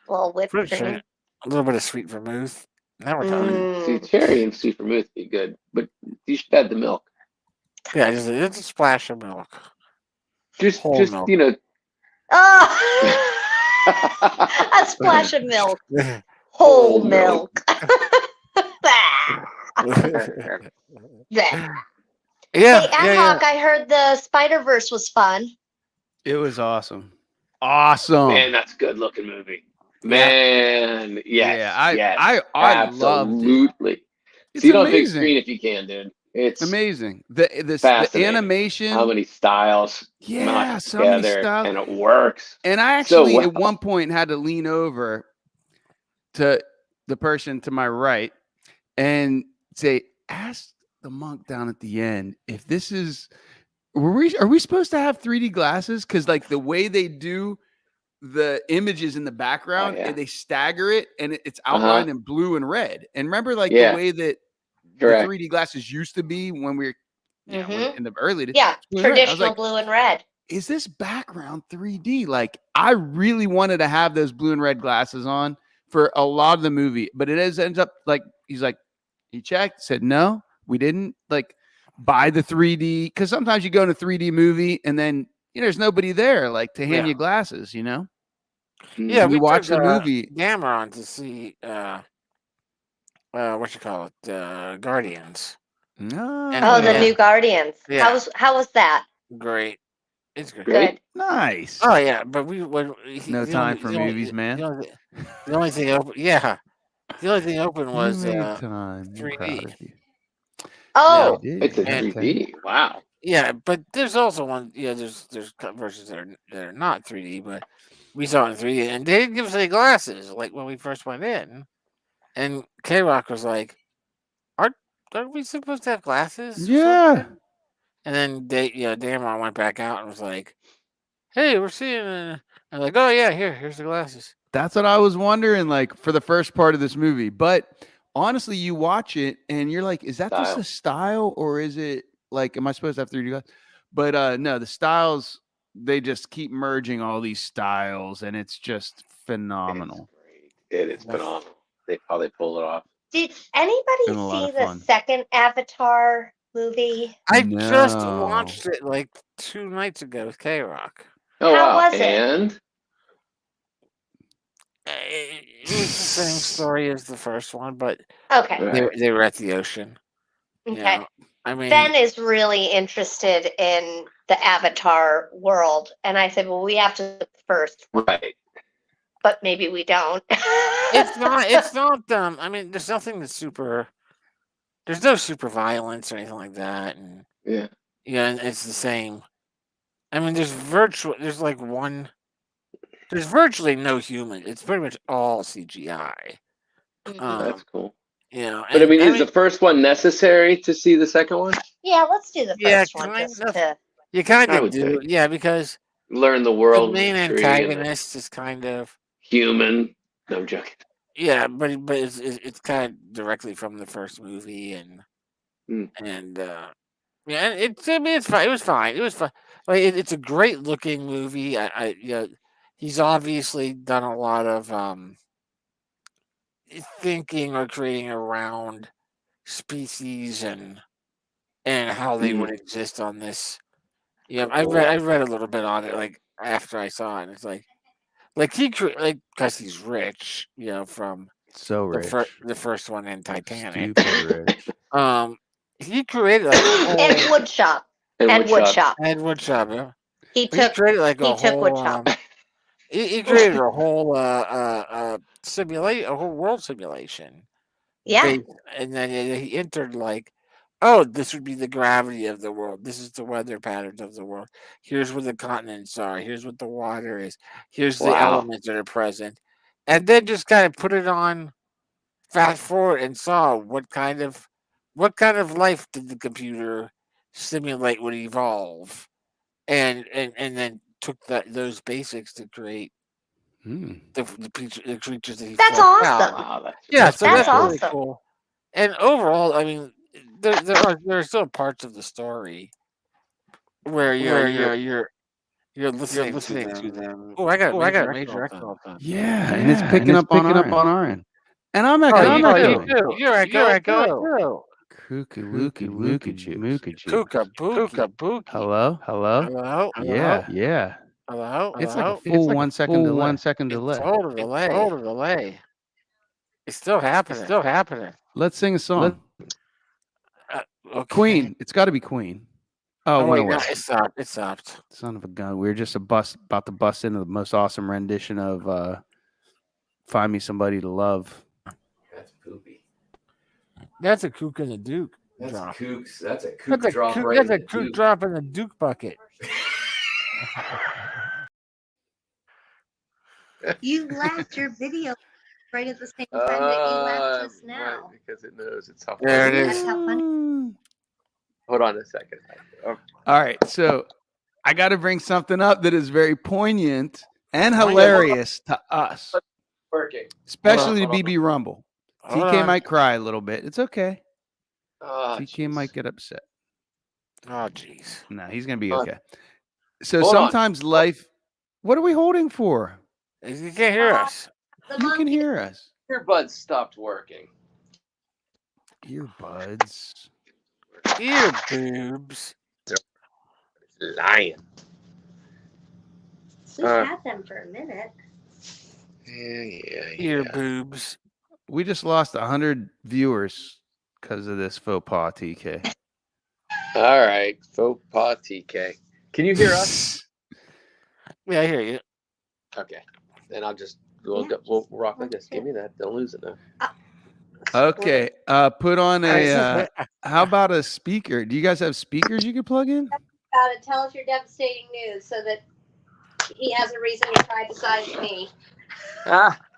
Well, whipped cream. A little bit of sweet vermouth. Now we're talking. See, cherry and sweet vermouth be good, but you should add the milk. Yeah, just a splash of milk. Just milk. A splash of milk. Whole milk. Hey, Ad-Hoc, I heard the Spider-Verse was fun. It was awesome. Awesome. Man, that's a good looking movie. Man, yes. I absolutely. Loved it. See it on big screen if you can, dude. It's amazing. The animation. How many styles? Yeah, so many styles. And it works. And I actually at one point had to lean over to the person to my right and say, ask the monk down at the end if this is are we supposed to have 3D glasses? Because like the way they do the images in the background, and they stagger it, and it's outlined in blue and red. And remember, like the way that the 3D glasses used to be when we were in the early days. Yeah, traditional like, blue and red. Is this background 3D? Like, I really wanted to have those blue and red glasses on for a lot of the movie, but it ends up like he's like, he checked, said no, we didn't like buy the 3D, because sometimes you go in a 3D movie and then there's nobody there like to hand you glasses, Yeah, we watched the movie. Camera on to see what you call it, Guardians. Oh, the new Guardians. Yeah. How was that? Great. It's good. Good. Nice. Oh yeah, but no time for movies, man. The only thing open, the only thing open was 3D. Oh, it's a 3D. Wow. Yeah, but there's also one. Yeah, there's versions that are not 3D, but we saw it in 3D, and they didn't give us any glasses like when we first went in. And K-Rock was like, "Aren't we supposed to have glasses?" Yeah. And then Damon went back out and was like, "Hey, we're seeing." And I'm like, "Oh yeah, here's the glasses." That's what I was wondering, like for the first part of this movie. But honestly, you watch it and you're like, "Is that just a style, or is it like, am I supposed to have 3D glasses?" But no, the styles, they just keep merging all these styles, and it's just phenomenal. It is phenomenal. How they pull it off. Did Been anybody a lot see of the fun. second Avatar movie? I just No. watched it like 2 nights ago with K-Rock. Oh, How wow. was it? And It was the same story as the first one, but Okay. Right. they were at the ocean. You Okay. know, I mean, Ben is really interested in the Avatar world, and I said, "Well, we have to look first, right. but maybe we don't." it's not. It's not. I mean, there's nothing that's super. There's no super violence or anything like that, and Yeah. and it's the same. I mean, there's like one. There's virtually no human. It's pretty much all CGI. That's cool. But I mean, is the first one necessary to see the second one? Yeah, let's do the first one kind just of. to. You kind I of would do, think. yeah, because Learn the the world. main and the tree and the antagonist is kind of human. No, I'm joking. yeah, but it's kind of directly from the first movie, and Hmm. yeah, I mean, it's fine. It was fine. It was fine. Like it's a great looking movie. He's obviously done a lot of thinking or creating around species and how they would exist on this. Yeah, I read a little bit on it like after I saw it. And it's like because he's rich, from So rich. the first one in Titanic. Stupid rich. He created like a whole And woodshop. And woodshop. and woodshop. Yeah. He took created like he a took whole woodshop. he created a whole simulate a whole world simulation. Yeah. And then he entered like, oh, this would be the gravity of the world. This is the weather patterns of the world. Here's where the continents are. Here's what the water is. Here's the elements that are present. And then just kind of put it on fast forward and saw what kind of life did the computer simulate would evolve. And then took those basics to create the creatures that he That's fleshed awesome. out. Wow, Yeah, so That's that's really awesome. cool. And overall, I mean, there are still parts of the story where you're listening to them. Oh, I got a major echo all the time. Yeah, and it's picking up on our end. And I'm echoing. you too. You're echoing too. Kooky mooka Kooka bookie. Hello? Hello? Yeah. Hello? It's like a full 1 second delay. It's total delay. It's still happening. Let's sing a song. Okay. Queen. It's got to be Queen. Oh, wait, went away. no, it stopped. Son of a gun. We were just about to bust into the most awesome rendition of Find Me Somebody to Love. That's poopy. That's a kook and a duke. That's drop. kooks. That's a kook That's a drop kook, right that's in a the kook duke. drop in the duke bucket. You left your video right at the same time that you left just now. Right, because it knows it's how There funny it That's is. how funny. Hold on a second. All right, so I got to bring something up that is very poignant and hilarious to us, Working. especially to BB Rumble. Hold TK on. might cry a little bit. It's okay. Oh, TK might get upset. Oh, jeez. No, he's gonna be okay. So Hold on. sometimes life. What are we holding for? You can't hear us. You can hear us. Earbuds stopped working. Earbuds. Ear boobs. Lying. We've had them for a minute. Yeah. Ear boobs. We just lost 100 viewers because of this faux pas, TK. All right, faux pas TK. Can you hear us? Yeah, I hear you. Okay. Then we'll rock like this. Give me that. Don't lose it now. Okay. Put on a. How about a speaker? Do you guys have speakers you could plug in? About it. Tell us your devastating news so that he has a reason to cry besides me.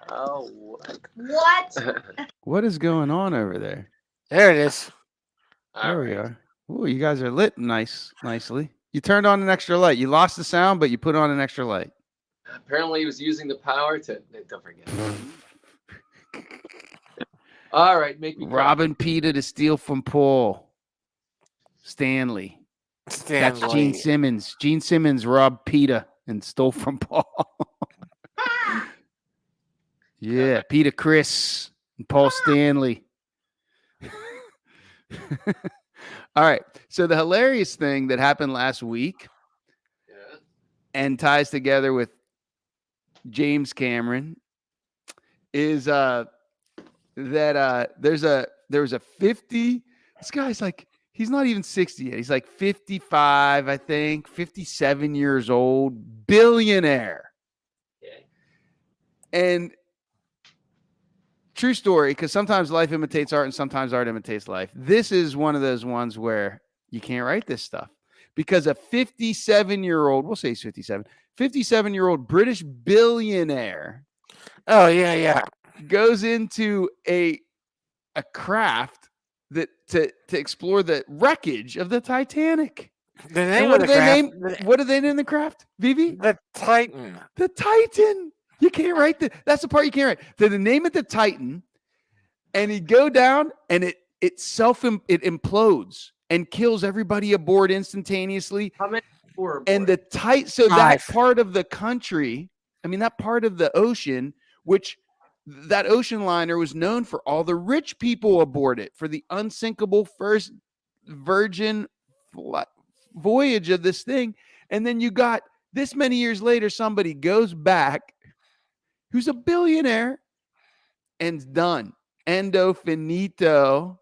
Oh. What? What is going on over there? There it is. There we are. Ooh, you guys are lit nicely. You turned on an extra light. You lost the sound, but you put on an extra light. Apparently, he was using the power to. Don't forget. All right, make me cry. Robbing Peter to steal from Paul. Stanley. That's Gene Simmons. Gene Simmons robbed Peter and stole from Paul. Yeah, Peter Criss and Paul Stanley. All right. So the hilarious thing that happened last week and ties together with James Cameron is that there was a 50. This guy's like, he's not even 60 yet. He's like 55, I think, 57 years old, billionaire. Okay. And true story, because sometimes life imitates art and sometimes art imitates life. This is one of those ones where you can't write this stuff because a 57-year-old, we'll say he's 57-year-old British billionaire. Oh, yeah. Goes into a craft that to explore the wreckage of the Titanic. The name And what of do the they craft, name? What do they name the craft? Vivi? the Titan. The Titan. You can't write that's the part you can't write. They name it the Titan, and he'd go down, and it implodes and kills everybody aboard instantaneously. How many were aboard? And that part of the country, I mean, that part of the ocean, which that ocean liner was known for all the rich people aboard it, for the unsinkable first virgin voyage of this thing. And then you got this many years later, somebody goes back who's a billionaire and's done. Endo finito.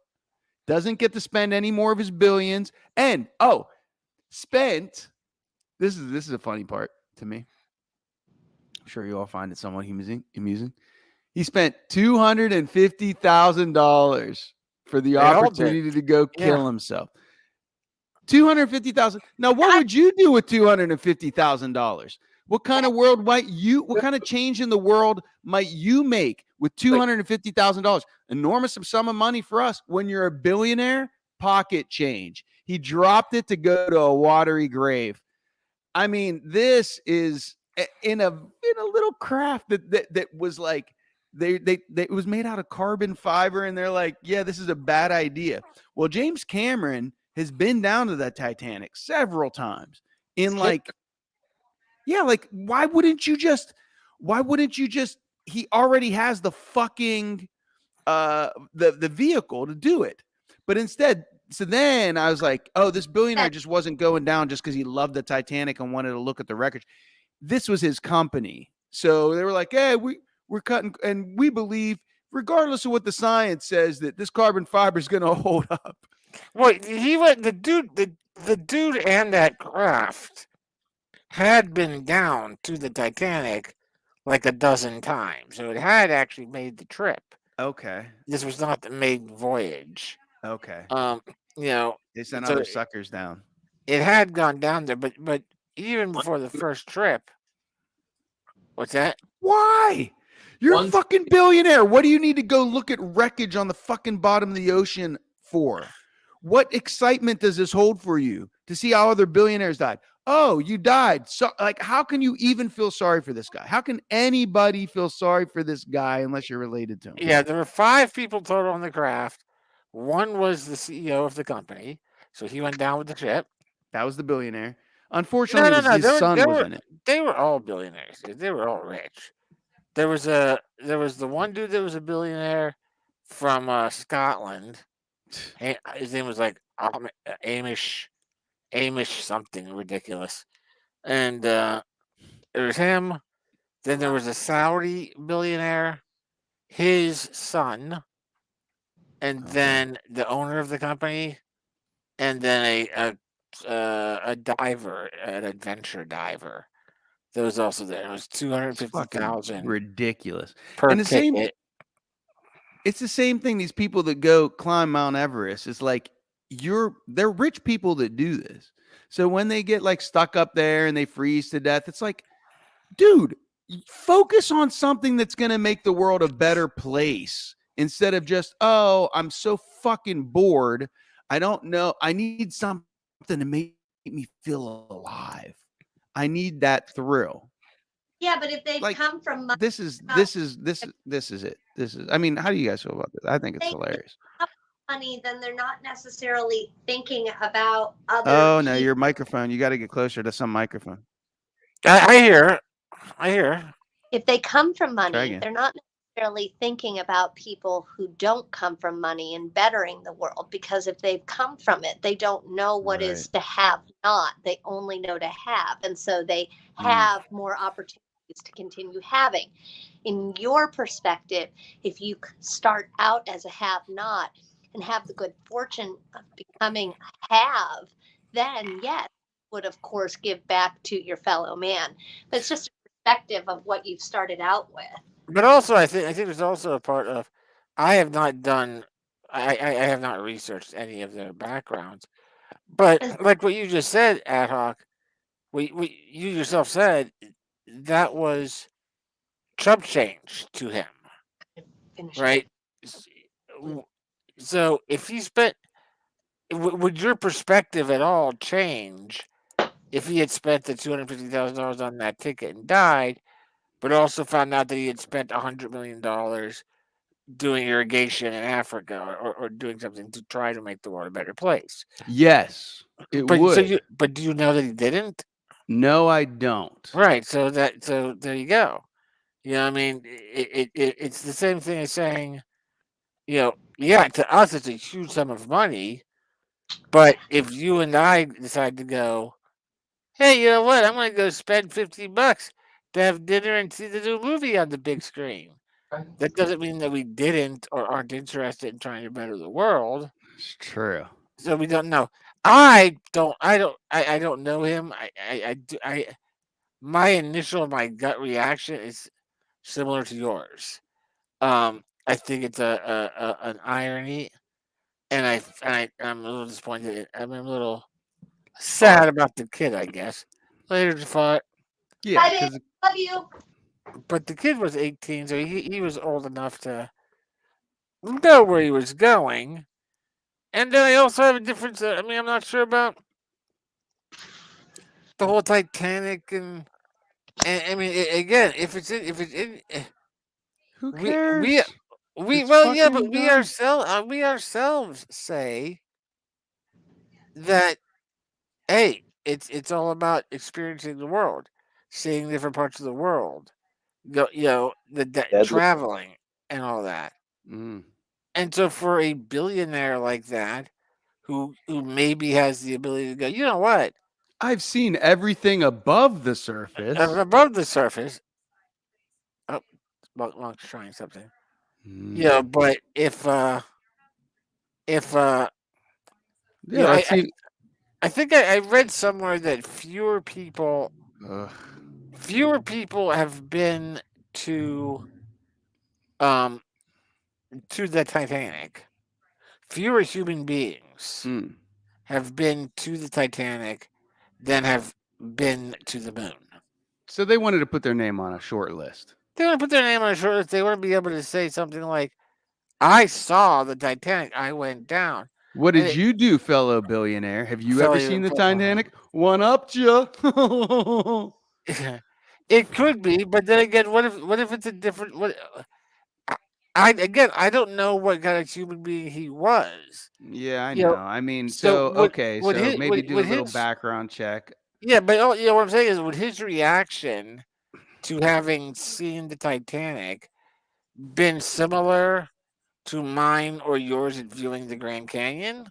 Doesn't get to spend any more of his billions. And spent. This is a funny part to me. I'm sure you all find it somewhat amusing. He spent $250,000 for the opportunity to go kill himself. $250,000. Now, what would you do with $250,000? What kind of world what kind of change in the world might you make with $250,000? Enormous sum of money for us. When you're a billionaire, pocket change. He dropped it to go to a watery grave. I mean, this is in a little craft that was like it was made out of carbon fiber, and they're like, yeah, this is a bad idea. Well, James Cameron has been down to the Titanic several times in like why wouldn't you just he already has the fucking the vehicle to do it. But instead, so then I was like, oh, this billionaire just wasn't going down just because he loved the Titanic and wanted to look at the wreckage. This was his company. So they were like, hey, we're cutting, and we believe, regardless of what the science says, that this carbon fiber is going to hold up. Well, the dude and that craft had been down to the Titanic like a dozen times. So it had actually made the trip. Okay. This was not the maiden voyage. Okay. They sent other suckers down. It had gone down there, but even before the first trip. What's that? Why? You're a fucking billionaire. What do you need to go look at wreckage on the fucking bottom of the ocean for? What excitement does this hold for you to see how other billionaires died? Oh, you died. So, how can you even feel sorry for this guy? How can anybody feel sorry for this guy unless you're related to him? Yeah, there were 5 people total on the craft. One was the CEO of the company, so he went down with the ship. That was the billionaire. Unfortunately, his son was in it. They were all billionaires. They were all rich. There was the one dude that was a billionaire from Scotland. His name was like Amish something ridiculous. And there was him. Then there was a Saudi billionaire, his son, and then the owner of the company, and then a diver, an adventure diver. That was also there. It was $250,000. Ridiculous. Per and the ticket. same. It's the same thing. These people that go climb Mount Everest, it's like they're rich people that do this. So when they get stuck up there and they freeze to death, it's like, dude, focus on something that's going to make the world a better place instead of just, oh, I'm so fucking bored. I don't know. I need something to make me feel alive. I need that thrill. Yeah, but if they come from this is it. I mean, how do you guys feel about this? I think it's hilarious. Money, then they're not necessarily thinking about other Oh, people. no, your microphone. You got to get closer to some microphone. I hear. If they come from money, they're not necessarily thinking about people who don't come from money and bettering the world, because if they've come from it, they don't know what is to have not. They only know to have. And so they have more opportunities to continue having. In your perspective, if you start out as a have not and have the good fortune of becoming a have, then yes, would of course give back to your fellow man. But it's just a perspective of what you've started out with. But also, I think there's also a part of I have not done, I have not researched any of their backgrounds. But like what you just said, ad hoc, you yourself said that was chump change to him, right? S- So if he spent, would your perspective at all change if he had spent the $250,000 on that ticket and died, but also found out that he had spent $100 million doing irrigation in Africa, or doing something to try to make the world a better place? Yes, it would. But do you know that he didn't? No, I don't. Right. So there you go. You know, what I mean, it's the same thing as saying, yeah, to us it's a huge sum of money, but if you and I decide to go, hey, you know what? I'm going to go spend $50 to have dinner and see the new movie on the big screen. That doesn't mean that we didn't or aren't interested in trying to better the world. It's true. So we don't know. I don't know him. My gut reaction is similar to yours. I think it's an irony, and I'm a little disappointed. I'm a little sad about the kid, I guess. Later, thought, Yeah, Bye, because babe. Love you. but the kid was 18, so he was old enough to know where he was going. And then I also have a difference. I mean, I'm not sure about the whole Titanic, and I mean, again, if it's in, who we cares? It's well, yeah, but fucking done. we ourselves say that, hey, it's all about experiencing the world, seeing different parts of the world, the traveling and all that. Mm. And so for a billionaire like that, who maybe has the ability to go, you know what, I've seen everything above the surface. above the surface. Oh, Monk's trying something. Yeah, but if Yeah, I've seen. I think I read somewhere that Ugh. fewer people have been um to the Titanic. Fewer human beings Mm. have been to the Titanic than have been to the moon. So they wanted to put their name on a short list. They want to put their name on a short list. They want to be able to say something like, "I saw the Titanic. I went down." What And did you do, fellow billionaire? Have you ever seen the it, Titanic? One upped you. it could be, but then again, what if it's a different? I don't know what kind of human being he was. Yeah, I You know. know, I mean, so so okay, would so his maybe do a would little his background check. yeah, but what I'm saying is, would his reaction to having seen the Titanic been similar to mine or yours at viewing the Grand Canyon?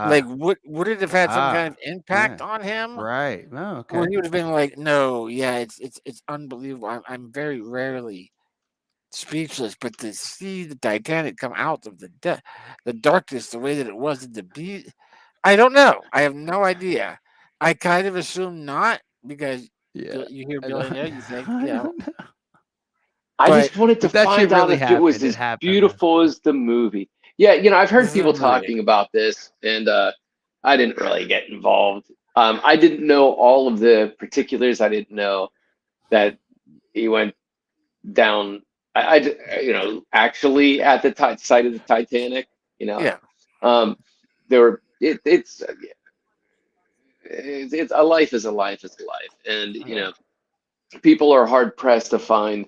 Like, Ah, would it have had some kind of yeah, impact on him? right. Oh, Where okay. he would have been like, no, yeah, it's unbelievable. I'm very rarely speechless, but to see the Titanic come out of the darkness the way that it was in the beat, I don't know. I have no idea. I kind of assume not, because Yeah, you hear I don't. billionaire, you think, I don't know. I but just wanted to But that shit find out really if it was happened. It as happened. beautiful as the movie. Yeah, I've heard this is a people movie. talking about this, and I didn't really get involved. I didn't know all of the particulars. I didn't know that he went down. Actually at the site of the Titanic. Yeah. There were it's a life is a life is a life, and people are hard pressed to find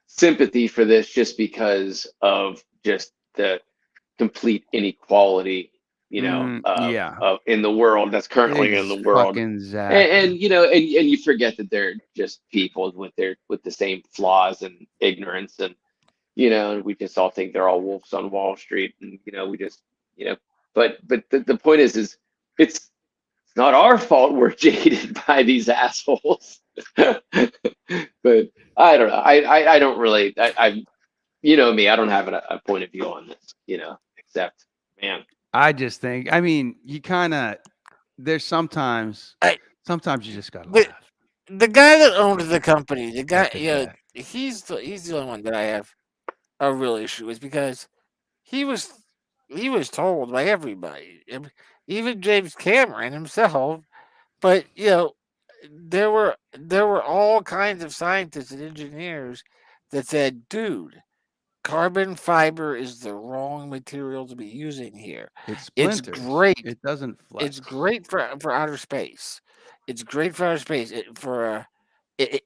sympathy for this just because of just the complete inequality, Yeah, in the world that's currently in the world. fucking And, exactly. and you forget that they're just people with the same flaws and ignorance, and and we just all think they're all wolves on Wall Street, and we just, but the point is it's not our fault we're jaded by these assholes. But I don't know. I don't really. Me. I don't have a point of view on this. Except, man. I just think. I mean, you kind of. There's sometimes you just gotta laugh. The guy that owned the company, the guy, he's the only one that I have a real issue with, because he was told by everybody, even James Cameron himself. But there were all kinds of scientists and engineers that said, "Dude, carbon fiber is the wrong material to be using here. It's great. It doesn't flex. It's great for outer space. It's great for outer space for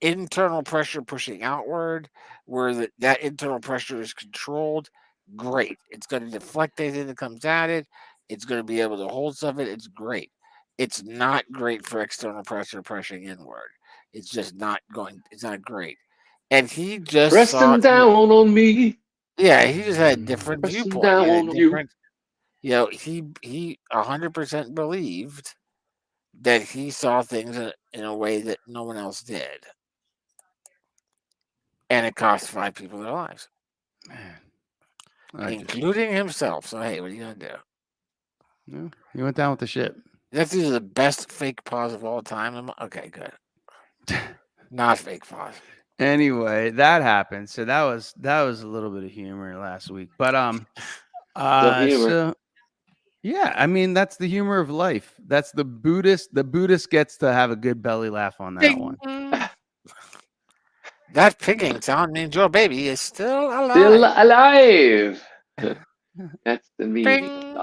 internal pressure pushing outward, where that internal pressure is controlled. Great. It's going to deflect anything that comes at it. It's going to be able to hold stuff. It's great. It's not great for external pressure pushing inward. It's just not going. It's not great." And he just Pressing down on me. Yeah, he just had a different Pressing viewpoint. down He had on you. he 100% believed that he saw things in a way that no one else did, and it cost 5 people their lives, including himself. So hey, what are you gonna do? No, he went down with the ship. That's either the best fake pause of all time. Okay, good. Not fake pause. Anyway, that happened. So that was a little bit of humor last week. But so yeah, I mean, that's the humor of life. That's the Buddhist. The Buddhist gets to have a good belly laugh on that Ding. one. That picking sound means your baby is still alive. Still alive. That's the meaning.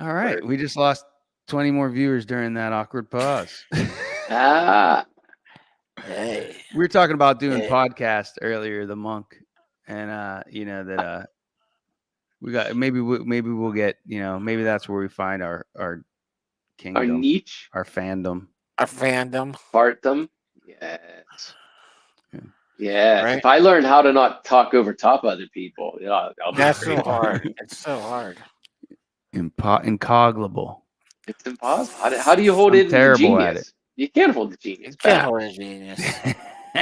All right, we just lost 20 more viewers during that awkward pause. Hey. We were talking about doing podcast earlier, the monk, and that we got maybe we'll get, maybe that's where we find our kingdom, our niche, our fandom, partdom. Yes. Yeah. Right? If I learn how to not talk over top other people, I'll be That's great. so hard. It's so hard. Incognable. It's impossible. How do you hold it in the genius? At it. You can't hold the genius. You can't hold a genius.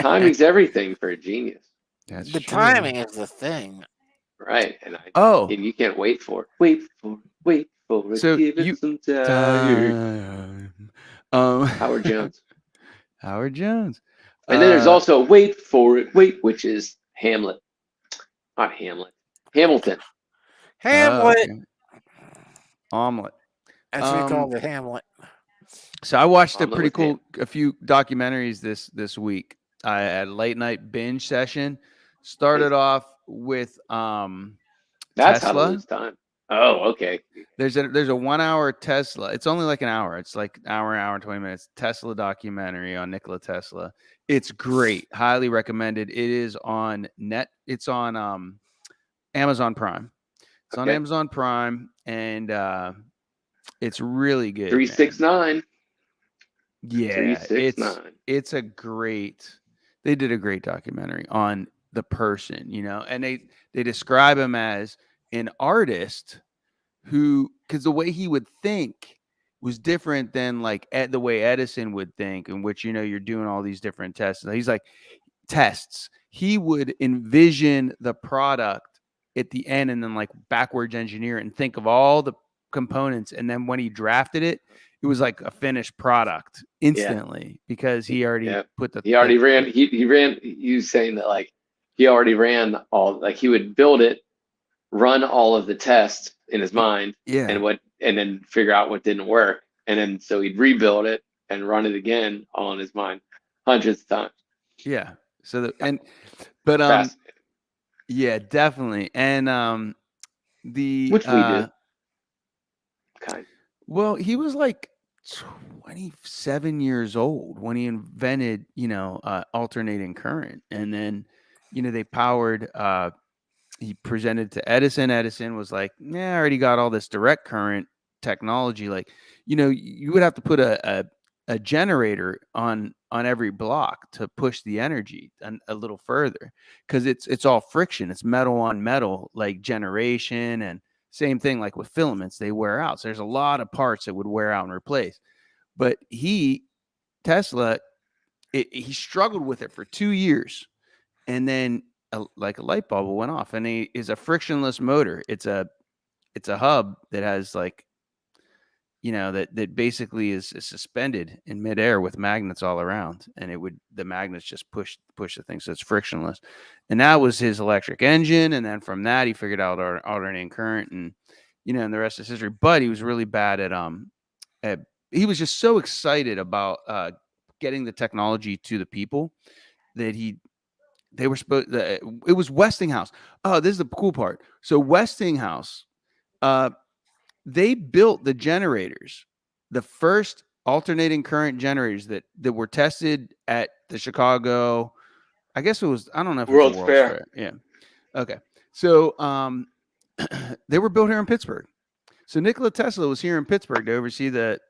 Timing's everything for a genius. That's the true. timing is the thing. Right. And and you can't wait for it. Wait for it. So give it some time. Howard Jones. Howard Jones. And then there's also wait for it, which is Hamlet. Not Hamlet. Hamilton. Hamlet. Omelet. That's what we call the Hamlet. So I watched a few documentaries this week. I had a late night binge session. Started off with That's Tesla. How to lose time. Oh, okay. There's a 1 hour Tesla. It's only like an hour. It's like hour and 20 minutes. Tesla documentary on Nikola Tesla. It's great. Highly recommended. It is on It's on Amazon Prime. It's on Amazon Prime, and it's really good. 369. Yeah, 369. It's a great. They did a great documentary on the person, and they describe him as an artist who, because the way he would think was different than like the way Edison would think, in which you're doing all these different tests. He's like tests. He would envision the product at the end and then like backwards engineer it and think of all the components, and then when he drafted it, it was like a finished product instantly because he already put the. He already ran. He ran. He was saying that like he already ran all. Like he would build it, run all of the tests in his mind, and then figure out what didn't work, and then so he'd rebuild it and run it again all in his mind hundreds of times. Yeah. So yeah, definitely, and which we did. Kind. Well, he was like 27 years old when he invented, alternating current, and then, they powered. He presented to Edison. Edison was like, "Yeah, I already got all this direct current technology. Like, you would have to put a generator on on every block to push the energy a little further, because it's all friction. It's metal on metal, like generation, and same thing like with filaments, they wear out. So there's a lot of parts that would wear out and replace. But Tesla, he struggled with it for 2 years, and then like a light bulb went off, and he is a frictionless motor. It's a hub that has like, that basically is suspended in midair with magnets all around, and the magnets just push the thing, so it's frictionless. And that was his electric engine, and then from that he figured out alternating current, and and the rest is history. But he was really bad at he was just so excited about getting the technology to the people that they were supposed. It was Westinghouse. Oh, this is the cool part. So Westinghouse, they built the generators, the first alternating current generators that were tested at the Chicago. I guess it was. I don't know if World's it was World's Fair. Fair. Yeah. Okay. So they were built here in Pittsburgh. So Nikola Tesla was here in Pittsburgh to oversee to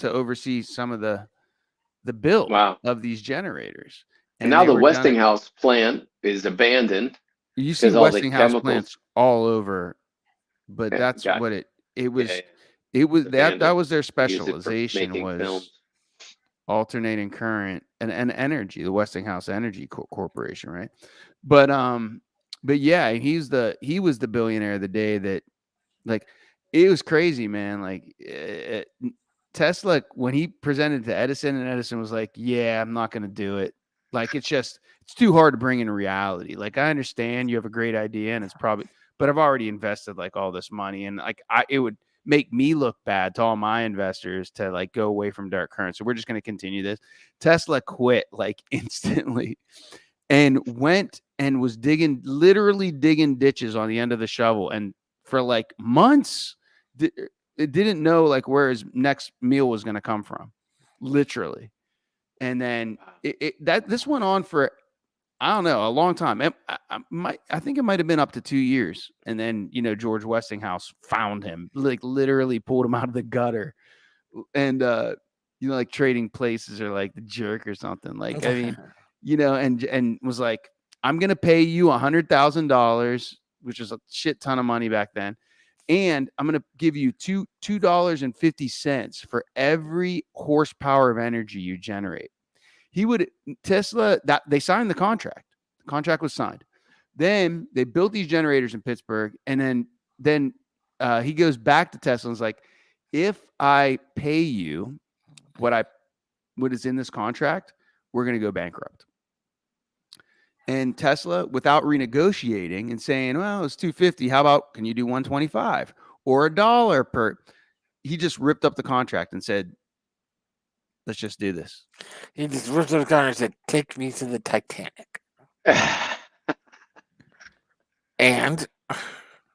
oversee some of the build of these generators. And now the Westinghouse plant is abandoned. You see Westinghouse plants all over, but that's what it was. Yeah. It was that was their specialization, was films. Alternating current and energy. The Westinghouse Energy Corporation, right? But yeah, he was the billionaire of the day that, like, it was crazy, man. Like Tesla, when he presented to Edison, and Edison was like, "Yeah, I'm not going to do it. Like, it's too hard to bring in reality. Like, I understand you have a great idea, and it's probably, but I've already invested like all this money, and like it would make me look bad to all my investors to like go away from dark current. So we're just going to continue this." Tesla quit like instantly, and went and was literally digging ditches on the end of the shovel, and for like months, it didn't know like where his next meal was going to come from, literally. And then this went on for, I don't know, a long time. I think it might have been up to 2 years. And then, George Westinghouse found him, like literally pulled him out of the gutter, and like Trading Places or like The Jerk or something. Like, I mean, and was like, "I'm going to pay you $100,000, which was a shit ton of money back then. And I'm going to give you $2.50 for every horsepower of energy you generate." Tesla, that they signed the contract. The contract was signed. Then they built these generators in Pittsburgh. And then he goes back to Tesla and is like, "If I pay you what is in this contract, we're going to go bankrupt." And Tesla, without renegotiating and saying, "Well, it's $250. How about, can you do $125 or $1 per?" He just ripped up the contract and said, "Let's just do this." He just ripped up the contract and said, "Take me to the Titanic." And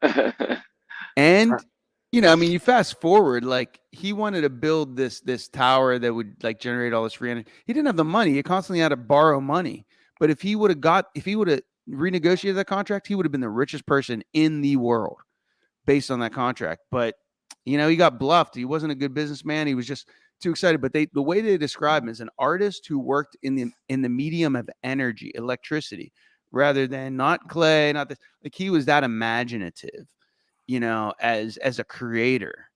I mean, you fast forward, like, he wanted to build this tower that would like generate all this free energy. He didn't have the money. He constantly had to borrow money. But if he would have renegotiated that contract, he would have been the richest person in the world based on that contract. But, he got bluffed. He wasn't a good businessman. He was just too excited. But the way they describe him is an artist who worked in the medium of energy, electricity, rather than not clay, not this. Like, he was that imaginative, as a creator.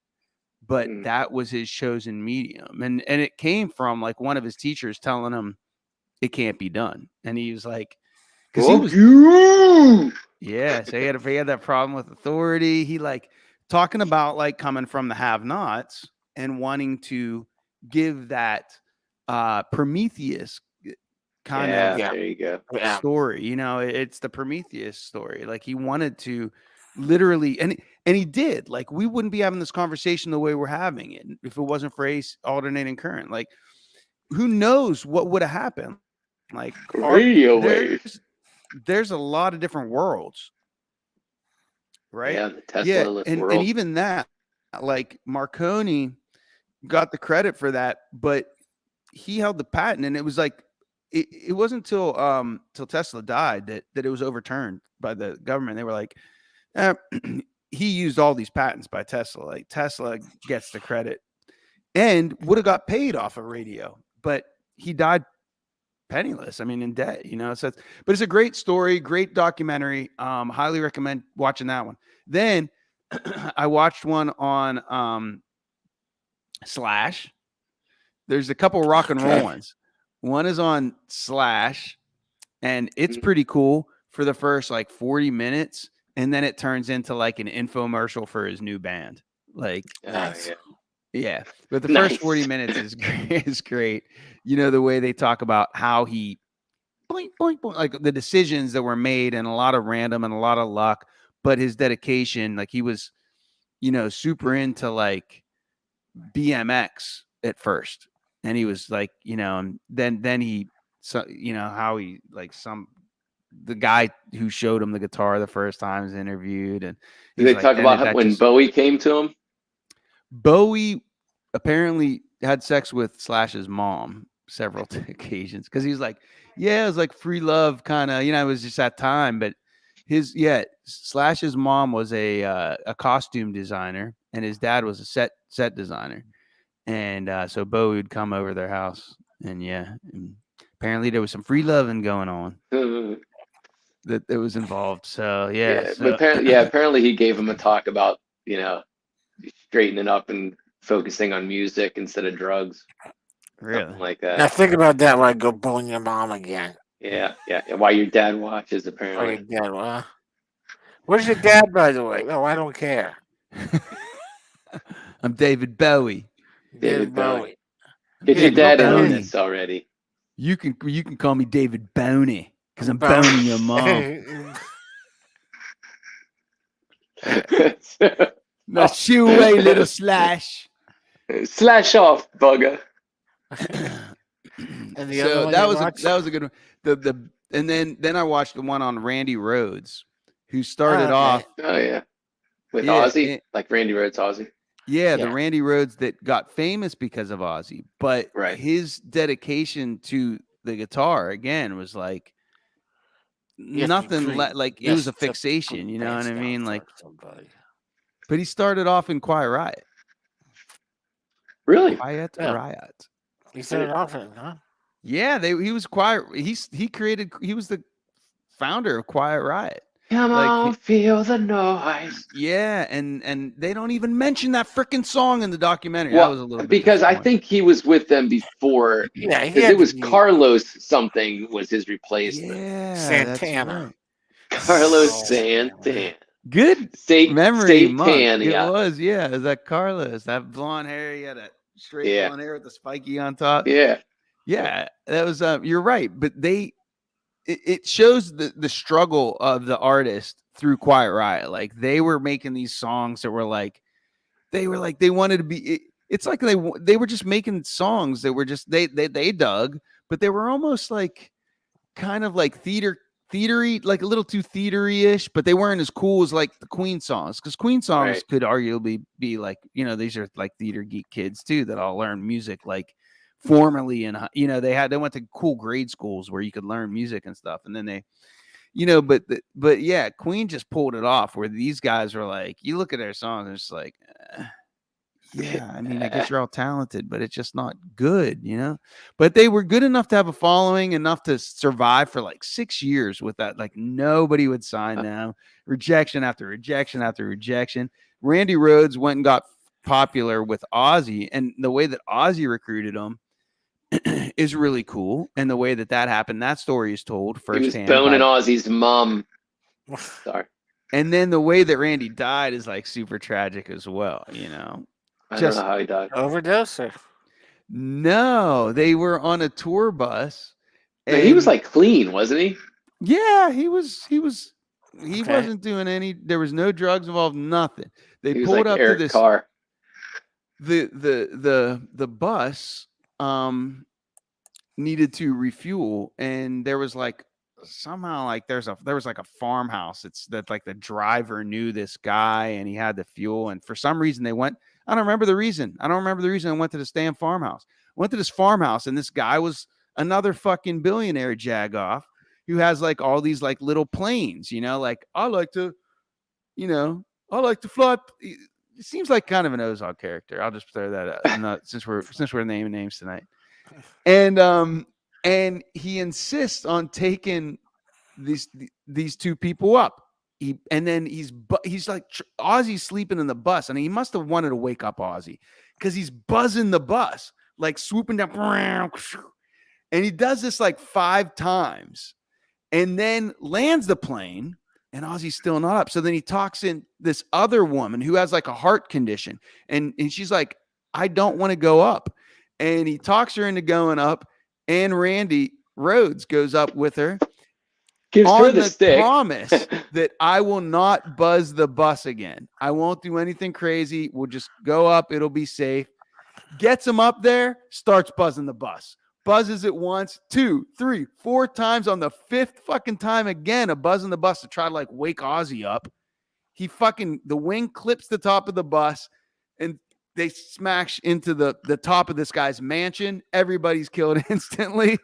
But that was his chosen medium. And it came from like one of his teachers telling him it can't be done. And he was like, because he was, yeah, so he had that problem with authority. He like talking about like coming from the have-nots and wanting to give that Prometheus kind of there you go. story. It's the Prometheus story. Like, he wanted to literally, and he did. Like, we wouldn't be having this conversation the way we're having it if it wasn't for alternating current. Like, who knows what would have happened? Like, radio waves. There's a lot of different worlds, right? Yeah, the Tesla world. And even that, like, Marconi got the credit for that, but he held the patent, and it was like it wasn't till Tesla died that it was overturned by the government. They were like, he used all these patents by Tesla. Like, Tesla gets the credit. and would have got paid off of radio, but he died penniless. I mean, in debt, So, but it's a great story, great documentary. Highly recommend watching that one. Then I watched one on Slash. There's a couple rock and roll ones. One is on Slash, and it's pretty cool for the first like 40 minutes, and then it turns into like an infomercial for his new band. Like, Nice. Yeah, but the first 40 minutes is great. The way they talk about how he boink, boink, boink, like the decisions that were made, and a lot of random and a lot of luck, but his dedication, like he was, super into like BMX at first, and he was like, and then he, so how he like the guy who showed him the guitar the first time is interviewed, and did they talk about when Bowie came to him? Bowie apparently had sex with Slash's mom several occasions, because he was like, it was like free love kind of, it was just that time. But Slash's mom was a costume designer, and his dad was a set designer, and so Bowie would come over their house, and and apparently there was some free loving going on that was involved. So but apparently he gave him a talk about straightening up and focusing on music instead of drugs. Really? Something like that. Now think about that when I go bone your mom again. Yeah. While your dad watches, apparently. Where's your dad, by the way? No, I don't care. I'm David Bowie. David Bowie. Get your dad in on this already. You can call me David Boney, because I'm boning your mom. Now shoo away, little Slash. Slash off, bugger. And So that was a good one. And then I watched the one on Randy Rhoads, who started off. Oh yeah, with Ozzy, like Randy Rhoads, Ozzy. Yeah, the Randy Rhoads that got famous because of Ozzy, but Right. his dedication to the guitar again was like nothing. Like it was a fixation. You know what I mean? Like, but he started off in Quiet Riot. Really? Quiet Riot. He started off in, huh? Yeah, he was quiet. He was the founder of Quiet Riot. Come on, feel the noise. Yeah, and they don't even mention that freaking song in the documentary. Well, that was a little bit because I think he was with them before. Yeah, because it was Carlos something was his replacement. Yeah, Santana. right. Carlos Santana. Good memory, Santana. It was, It was that Carlos, that blonde hair. He had a straight blonde hair with the spiky on top. Yeah, that was. You're right, but it shows the struggle of the artist through Quiet Riot. Like they were making these songs that were like they wanted to be. It's like they were just making songs that were just they dug, but they were almost like kind of like theatery, like a little too theatery-ish, but they weren't as cool as like the Queen songs, because Queen songs could arguably be like, these are like theater geek kids too that all learn music like formally, and they went to cool grade schools where you could learn music and stuff, and then they but yeah, Queen just pulled it off, where these guys were like, you look at their songs and it's like yeah, I mean, I guess you're all talented, but it's just not good, but they were good enough to have a following, enough to survive for like 6 years with that. Like nobody would sign them, rejection after rejection after rejection. Randy Rhoads went and got popular with Ozzy, and the way that Ozzy recruited him is really cool. And the way that happened, that story is told firsthand. He was boning Ozzy's mom. Sorry. And then the way that Randy died is like super tragic as well, I don't know how he died. Overdose? No, they were on a tour bus. And he was like clean, wasn't he? Yeah, he was. He wasn't doing any. There was no drugs involved. Nothing. They pulled up Eric to this Carr. The bus needed to refuel, and there was like somehow like there was like a farmhouse. It's that like the driver knew this guy, and he had the fuel, and for some reason they went. I don't remember the reason. I went to the damn farmhouse. Went to this farmhouse, and this guy was another fucking billionaire jagoff who has like all these like little planes, like I like to fly seems like kind of an Ozark character. I'll just throw that out, since we're naming names tonight. And he insists on taking these two people up. And then he's like Ozzy's sleeping in the bus, and he must have wanted to wake up Ozzy because he's buzzing the bus, like swooping down, and he does this like 5 times, and then lands the plane. And Ozzy's still not up. So then he talks in this other woman who has like a heart condition. And she's like, I don't want to go up. And he talks her into going up. And Randy Rhoads goes up with her. Gives her the stick. Promise that I will not buzz the bus again. I won't do anything crazy. We'll just go up. It'll be safe. Gets him up there, starts buzzing the bus. Buzzes it once, 2, 3, 4 times. On the 5th fucking time again, a buzz in the bus to try to like wake Ozzy up. The wing clips the top of the bus, and they smash into the top of this guy's mansion. Everybody's killed instantly.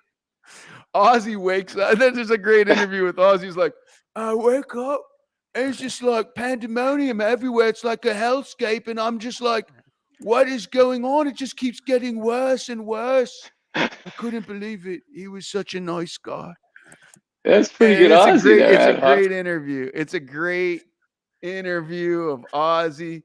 Ozzy wakes up. Then there's a great interview with Ozzy. He's like, I wake up, and it's just like pandemonium everywhere. It's like a hellscape, and I'm just like, what is going on? It just keeps getting worse and worse. I couldn't believe it. He was such a nice guy. That's pretty good. It's a great interview. It's a great interview of Ozzy.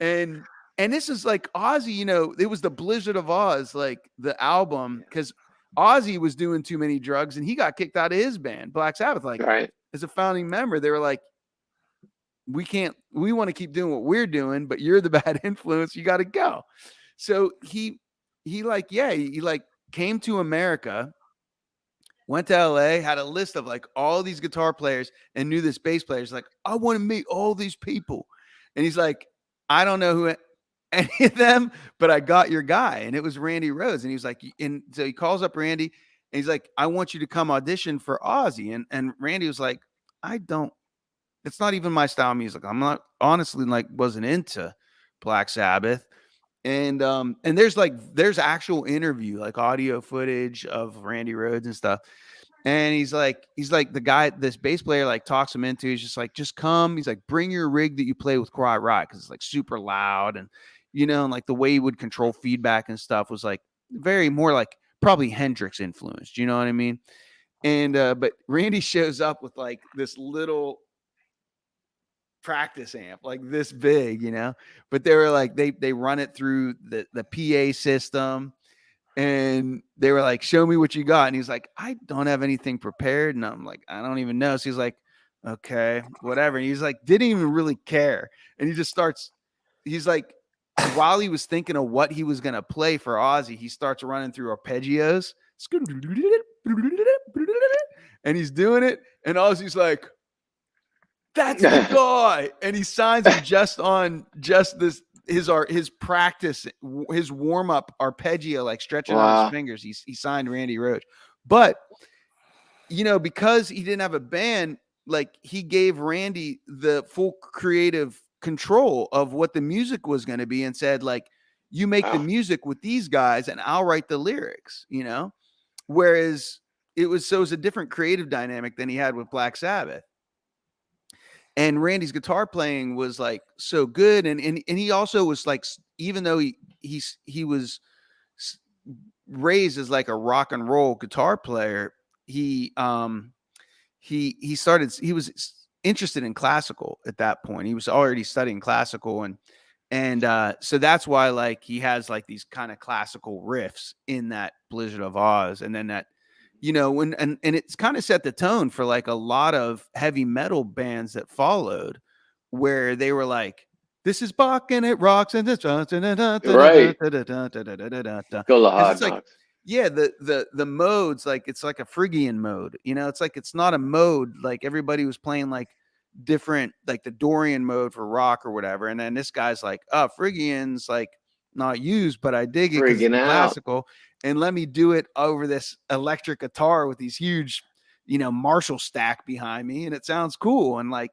And this is like Ozzy, it was the Blizzard of Oz, like the album, because Ozzy was doing too many drugs and he got kicked out of his band, Black Sabbath. Like, as a founding member, they were like, we want to keep doing what we're doing, but you're the bad influence. You got to go. So he came to America, went to LA, had a list of like all these guitar players and knew this bass player. He's like, I want to meet all these people. And he's like, I don't know who any of them, but I got your guy. And it was Randy Rhoads. And he was like, and so he calls up Randy and he's like, I want you to come audition for Ozzy. And Randy was like, it's not even my style of music. I'm not honestly wasn't into Black Sabbath. And there's actual interview, like audio footage of Randy Rhoads and stuff. And he's like the guy, this bass player like talks him into, he's just like, just come. He's like, bring your rig that you play with Quiet Riot, because it's like super loud. And, and like the way he would control feedback and stuff was like very more like probably Hendrix influenced. You know what I mean? And, but Randy shows up with like this little practice amp like this big, but they were like, they run it through the PA system, and they were like, show me what you got. And he's like, I don't have anything prepared. And I'm like, I don't even know. So he's like, okay, whatever. And he's like, didn't even really care. And he just starts, he's like, while he was thinking of what he was going to play for Ozzy, he starts running through arpeggios, and he's doing it. And Ozzy's like, that's the guy. And he signs him just this, his practice, his warm-up arpeggio, like stretching out his fingers. He signed Randy Rhoads. But, because he didn't have a band, like he gave Randy the full creative control of what the music was going to be and said, like, you make the music with these guys and I'll write the lyrics, Whereas it was a different creative dynamic than he had with Black Sabbath. And Randy's guitar playing was like so good, and he also was like, even though he was raised as like a rock and roll guitar player, he was interested in classical at that point. He was already studying classical, and so that's why like he has like these kind of classical riffs in that Blizzard of Oz, and then that. And it's kind of set the tone for like a lot of heavy metal bands that followed, where they were like, this is Bach and it rocks and it's right. It's like, yeah, the modes, like it's like a Phrygian mode, it's like, it's not a mode. Like everybody was playing like different, like the Dorian mode for rock or whatever. And then this guy's like, Phrygian's like not used, but I dig it because it's classical. And let me do it over this electric guitar with these huge, Marshall stack behind me, and it sounds cool. And like,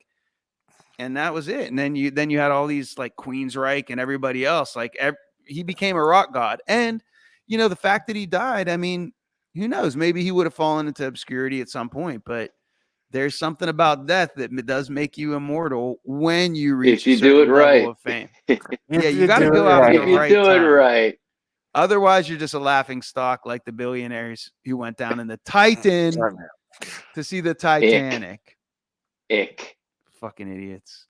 and that was it. And then you had all these like Queensryche and everybody else. Like he became a rock god. And the fact that he died, I mean, who knows? Maybe he would have fallen into obscurity at some point. But there's something about death that does make you immortal when you reach If you a certain do it level right. of fame. If Yeah, you you got to do go it out at right. the If you right do it time. right. Otherwise, you're just a laughing stock like the billionaires who went down in the Titan to see the Titanic. Ick. Fucking idiots.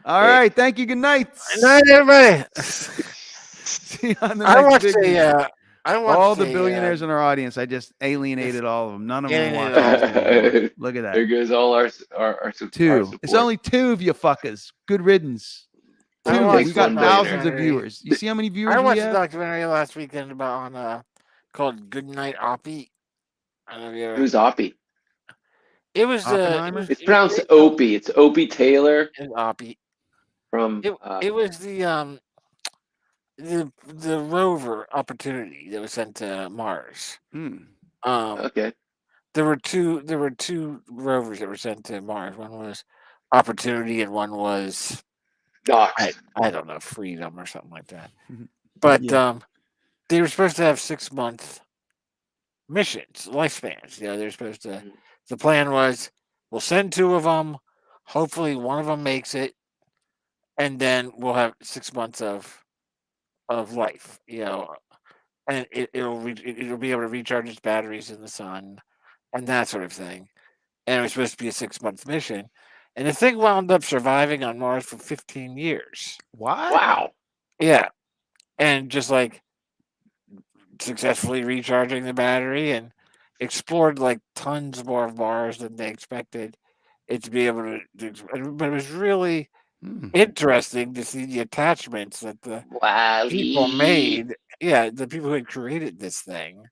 All right. Thank you. Good night. Good night, everybody. See you on the I next watched Big Room. all All the billionaires in our audience, I just alienated all of them. None of them watch this anymore. Look at There that. goes all our Two. support. It's only two of you fuckers. Good riddance. I Two. watched We got one thousands of documentary. viewers. You see how many viewers I we watched a have? documentary last weekend about called Good Night Oppie. I don't know if you ever. Who's Oppie? It was Oppenheimer? It's pronounced Opie. It's Opie Taylor Oppie. from. It was the rover Opportunity that was sent to Mars. Okay. There were two rovers that were sent to Mars. One was Opportunity, and one was Docs. I don't know, Freedom or something like that. But they were supposed to have 6-month missions, lifespans. You know, they're supposed to. The plan was we'll send 2 of them. Hopefully, one of them makes it, and then we'll have 6 months of life. You know, and it'll be able to recharge its batteries in the sun, and that sort of thing. And it was supposed to be a 6-month mission, and the thing wound up surviving on Mars for 15 years. What? Wow. Yeah, and just like successfully recharging the battery and explored like tons more of Mars than they expected it to be able to do. But it was really interesting to see the attachments that the people made. Yeah, the people who had created this thing.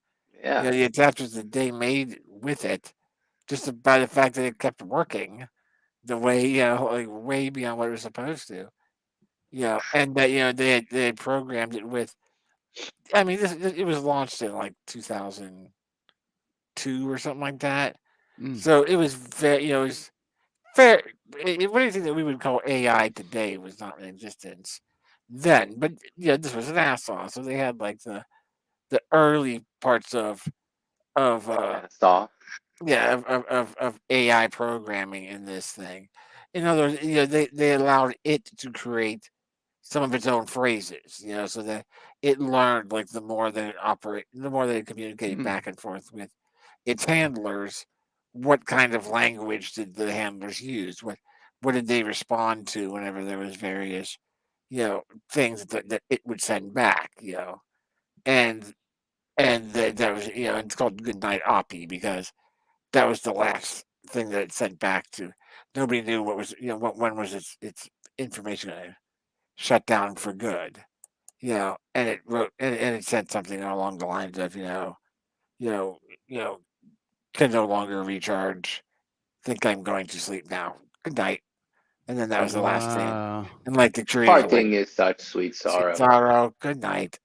Yeah. You know, the attachments that they made with it, just by the fact that it kept working the way, you know, like way beyond what it was supposed to. You know, and that, you know, they had programmed it with. I mean, it was launched in like 2002 or something like that. So it was very, you know, it was fair. Anything that we would call AI today was not in existence then. But yeah, this was NASA, so they had like the early parts of AI programming in this thing. In other words, you know, they allowed it to create some of its own phrases, you know, so that it learned like the more that it communicated back and forth with its handlers, what kind of language did the handlers use? What did they respond to whenever there was various, you know, things that it would send back, you know, and that was, you know, it's called Goodnight Oppie because that was the last thing that it sent back to. Nobody knew what was, you know, when was its information going to shut down for good, you know, and it wrote and it said something along the lines of, you know, can no longer recharge. Think I'm going to sleep now. Good night. And then that was the last thing. And like the trees, Parting is such sweet sorrow. Sweet sorrow. Good night.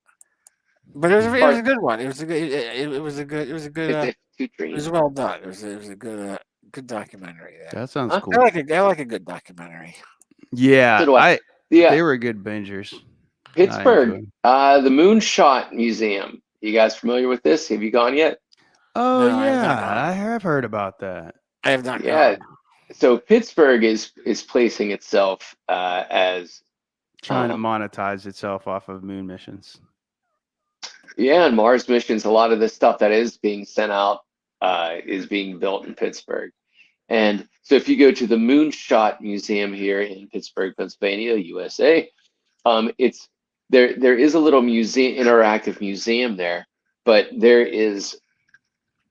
But it was a good one. It was a good. It was a good. It was a good. It was well done. It was a good good documentary. That sounds cool. I like a good documentary. Yeah, they were good bingers. Pittsburgh, the Moonshot Museum. You guys familiar with this? Have you gone yet? Oh yeah, I have heard about that. I have not. Yeah, so Pittsburgh is placing itself as trying to monetize itself off of moon missions. Yeah, and Mars missions. A lot of the stuff that is being sent out is being built in Pittsburgh. And so if you go to the Moonshot Museum here in Pittsburgh, Pennsylvania, USA, it's there is a little interactive museum there, but there is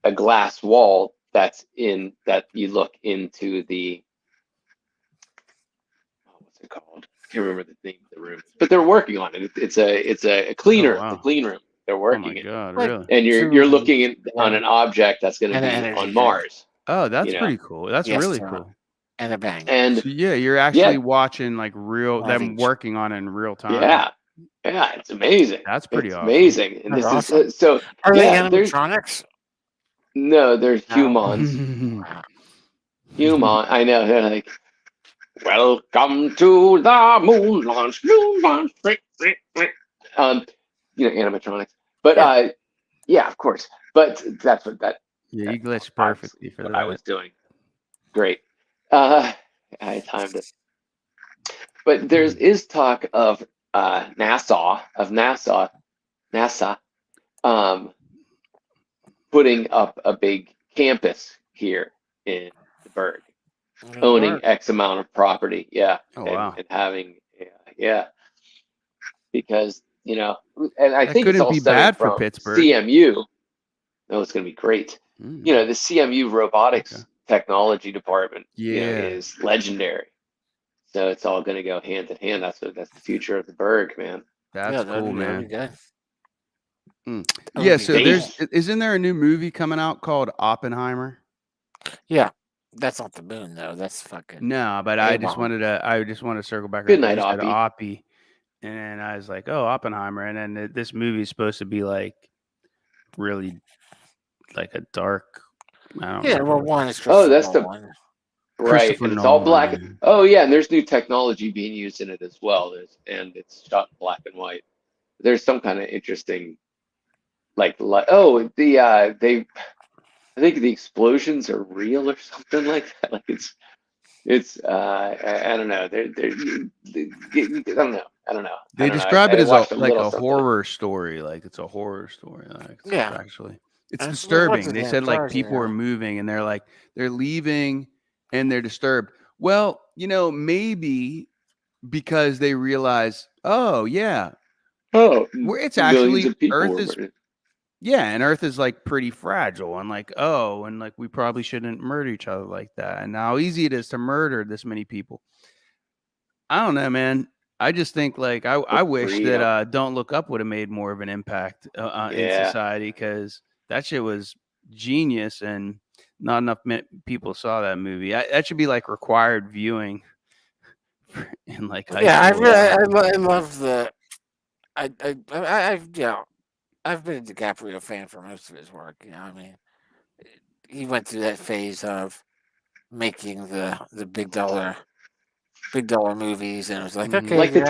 a glass wall that you look into the what's it called? I can't remember the name of the room, but they're working on it. It's a cleaner, the clean room. They're working it. Oh my God, really? And you're looking on an object that's going to be on Mars. Oh, that's pretty cool. That's really cool. And a bang. And so, yeah, you're actually watching like them working on it in real time. Yeah, it's amazing. That's pretty awesome. Amazing. And that's this is so. Are they animatronics? No, they're humans. I know. They're like, welcome to the moon launch. You know, animatronics. But yeah, of course. But that's what that. Yeah, you glitched perfectly for that. I was doing. Great. I timed it. But is talk of NASA, putting up a big campus here in the Berg, owning X amount of property. Yeah. Oh, wow. And having, yeah. Because, and I That think it's couldn't all be stemming bad for from Pittsburgh. CMU. No, it's going to be great. The CMU robotics technology department is legendary. So it's all going to go hand in hand. That's the future of the Berg, man. That's cool, man. Yeah, so isn't there a new movie coming out called Oppenheimer? Yeah, that's not the moon though. That's fucking. No, but I just wanted to circle back. Good night, you said Oppie. Oppie, and then I was like, oh, Oppenheimer, and then this movie is supposed to be like really like a dark. I don't Yeah, know. well, one is Christopher Nolan. Right, and it's all black. Oh yeah, and there's new technology being used in it as well. And it's shot in black and white. There's some kind of interesting, I think the explosions are real or something like that. Like it's I don't know. I don't know. They describe it as a horror story. Like it's a horror story. Like actually, it's disturbing. They said like people are moving and they're leaving and they're disturbed. Well, maybe because they realize, it's actually Earth is. Yeah, and Earth is like pretty fragile, and we probably shouldn't murder each other like that. And how easy it is to murder this many people. I don't know, man. I just think I wish that Don't Look Up would have made more of an impact in society, because that shit was genius, and not enough people saw that movie. That should be like required viewing in high school. I love the. I've been a DiCaprio fan for most of his work. I mean, he went through that phase of making the big dollar movies, and it was like, okay, like the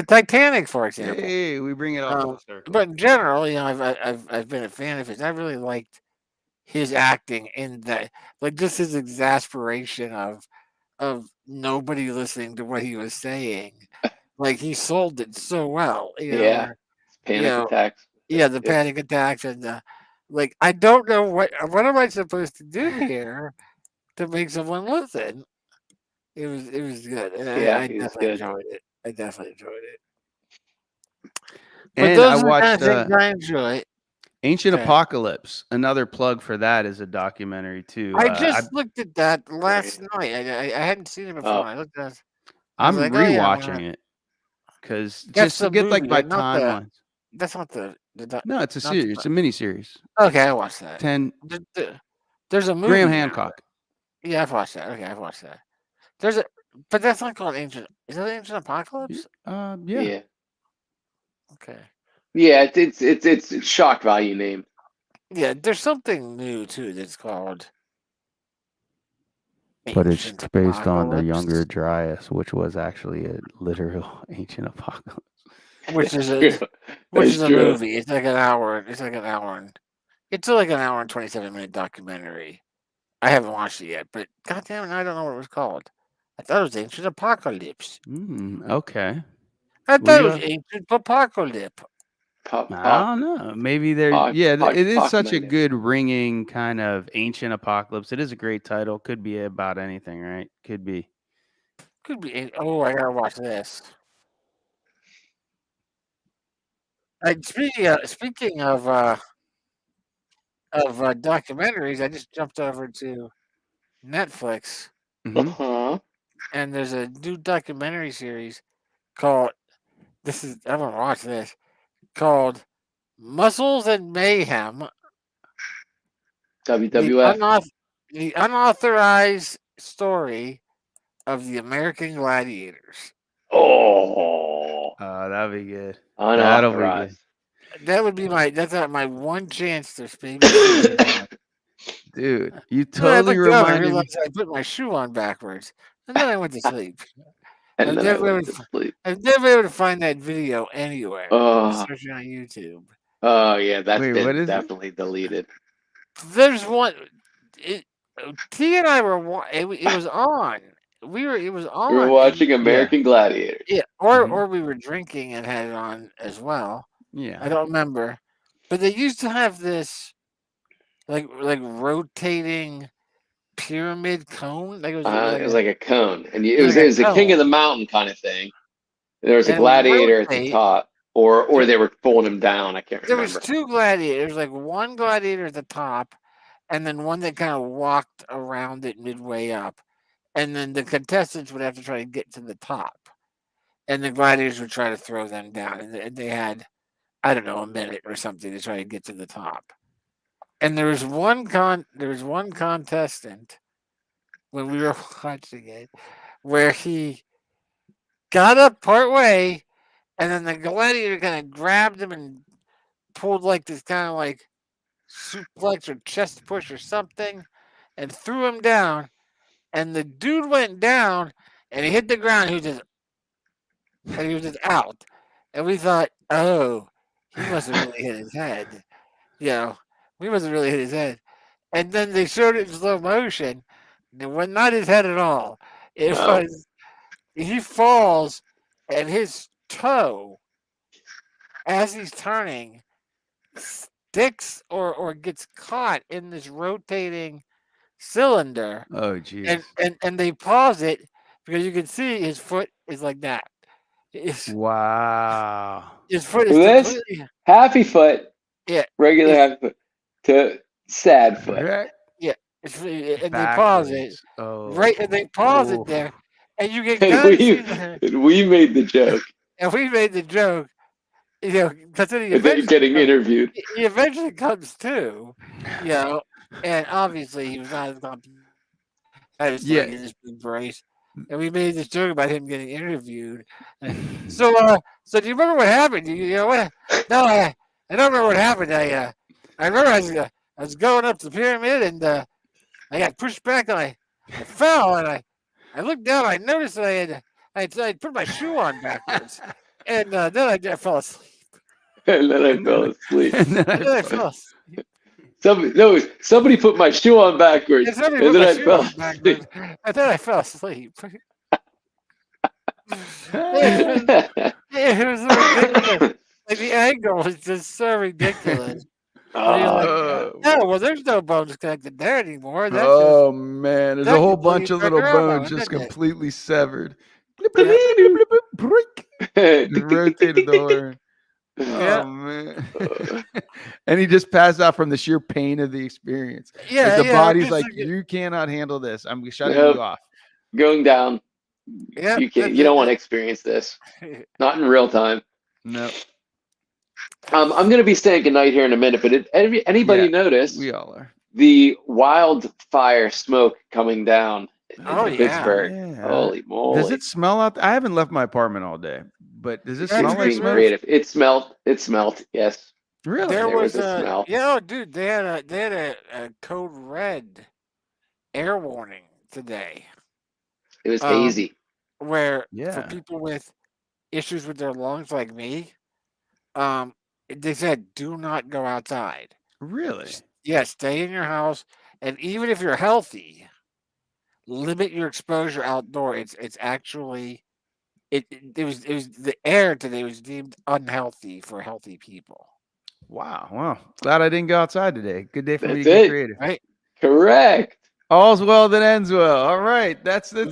Titanic, for example. Hey, we bring it all full circle. But in general, I've been a fan of his. I really liked his acting in that, just his exasperation of nobody listening to what he was saying. He sold it so well. Panic attacks. Yeah, the panic attacks, and I don't know what am I supposed to do here to make someone listen. It was good, and I definitely enjoyed it. And I watched I enjoy. Ancient Apocalypse. Another plug for that is a documentary too. I just looked at that last night. I hadn't seen it before. I looked at. I'm rewatching it because just to get my timelines. That's not the. No, it's a series. It's a mini series. Okay, I watched that. There's a movie. Graham Hancock. Yeah, I've watched that. Okay, I've watched that. But that's not called Ancient. Is that Ancient Apocalypse? Yeah. Okay. Yeah, it's shock value name. Yeah, there's something new too that's called. But it's based on the Younger Dryas, which was actually a literal ancient apocalypse. Which is a movie. It's like an hour. It's like an hour and 27-minute documentary. I haven't watched it yet, but goddamn it, I don't know what it was called. I thought it was Ancient Apocalypse. Okay. I thought it was Ancient Apocalypse. I don't know. Maybe it is such a good ringing kind of Ancient Apocalypse. It is a great title. Could be about anything, right? Could be. Oh, I gotta watch this. Speaking of documentaries, I just jumped over to Netflix, and there's a new documentary series called. I'm gonna watch this. Called Muscles and Mayhem. WWF. The unauthorized story of the American Gladiators. Oh, that'd be good. Unauthorized. That would be that's my one chance to speak. Dude, you totally reminded me. I put my shoe on backwards, and then I went to sleep. I've never been able to find that video anywhere. Searching on YouTube. Oh yeah, that's been definitely deleted. There's one. T and I were. It was on. It was on. We were watching American Gladiator. Yeah, or we were drinking and had it on as well. Yeah. I don't remember, but they used to have this like rotating pyramid cone. Like It was like a cone, and it was a King of the Mountain kind of thing. There was a gladiator at the top, or they were pulling him down. I can't remember. There was two gladiators, like one gladiator at the top, and then one that kind of walked around it midway up, and then the contestants would have to try to get to the top, and the gladiators would try to throw them down, and they had, I don't know, a minute or something to try to get to the top. And there was one contestant when we were watching it where he got up part way, and then the gladiator kind of grabbed him and pulled like this kind of like suplex or chest push or something, and threw him down. And the dude went down, and he hit the ground. He was just out. And we thought, oh, he must have really hit his head. We must have really hit his head. And then they showed it in slow motion. It was not his head at all. It was, he falls, and his toe, as he's turning, sticks or gets caught in this rotating cylinder. Oh, geez. And they pause it because you can see his foot is like that. Wow. His foot is completely happy foot. Yeah. Regular happy foot to sad foot. Right. Yeah. And they pause it. Oh. Right, and they pause it there. And you get we made the joke. And we made the joke. Because then getting interviewed. He eventually comes to, and obviously he was not as confident. I was in this big brace. And we made this joke about him getting interviewed. So do you remember what happened? What? No, I don't remember what happened. I remember I was going up the pyramid, and I got pushed back, and I fell, and I looked down. I noticed that I had put my shoe on backwards, and then I fell asleep. And then I fell asleep. Somebody put my shoe on backwards, and then I fell asleep. And then I fell asleep. It was ridiculous. Like, the angle was just so ridiculous. No, there's no bones connected there anymore. That's man, there's a whole bunch of little bones just completely severed. Rotated the horn. Oh man. And he just passed out from the sheer pain of the experience. The body's like, you cannot handle this. I'm shutting you off. Going down. Yeah, you don't want to experience this. Not in real time. No. I'm going to be saying goodnight here in a minute, but anybody notice? We all are. The wildfire smoke coming down in Pittsburgh. Yeah. Holy moly! Does it smell out? I haven't left my apartment all day, but does it smell like smoke? Creative. It smelled. Yes. Really? There was a smell. Yeah, dude. They had a code red air warning today. It was hazy. Where for people with issues with their lungs like me, they said do not go outside. Really? Yeah, stay in your house, and even if you're healthy, limit your exposure outdoor. It's actually it was the air today was deemed unhealthy for healthy people. Wow. Well, glad I didn't go outside today. Good day for me to get creative. Right? Correct. All's well that ends well. All right. That's the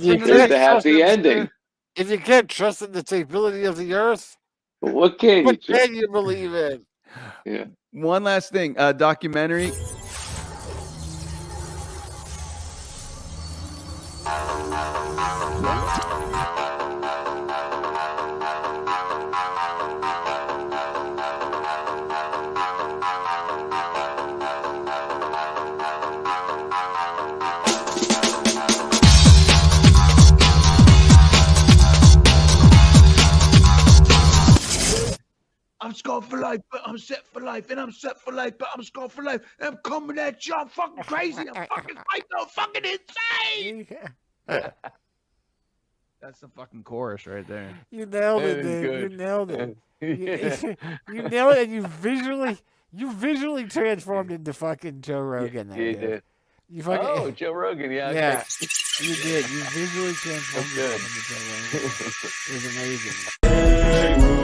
happy ending. If you can't trust in the stability of the earth, what can you believe in? Yeah. One last thing. Documentary. I'm scarred for life, but I'm set for life, and I'm set for life, but I'm scarred for life. And I'm coming at you. I'm fucking crazy. I'm fucking fucking insane. That's the fucking chorus right there. You nailed it, dude. You nailed it. You nailed it, and you visually transformed into fucking Joe Rogan. You did. You fucking, Oh, Joe Rogan. Yeah. yeah. Okay. You did. You visually transformed That's yourself into Joe Rogan. It was amazing. Big room.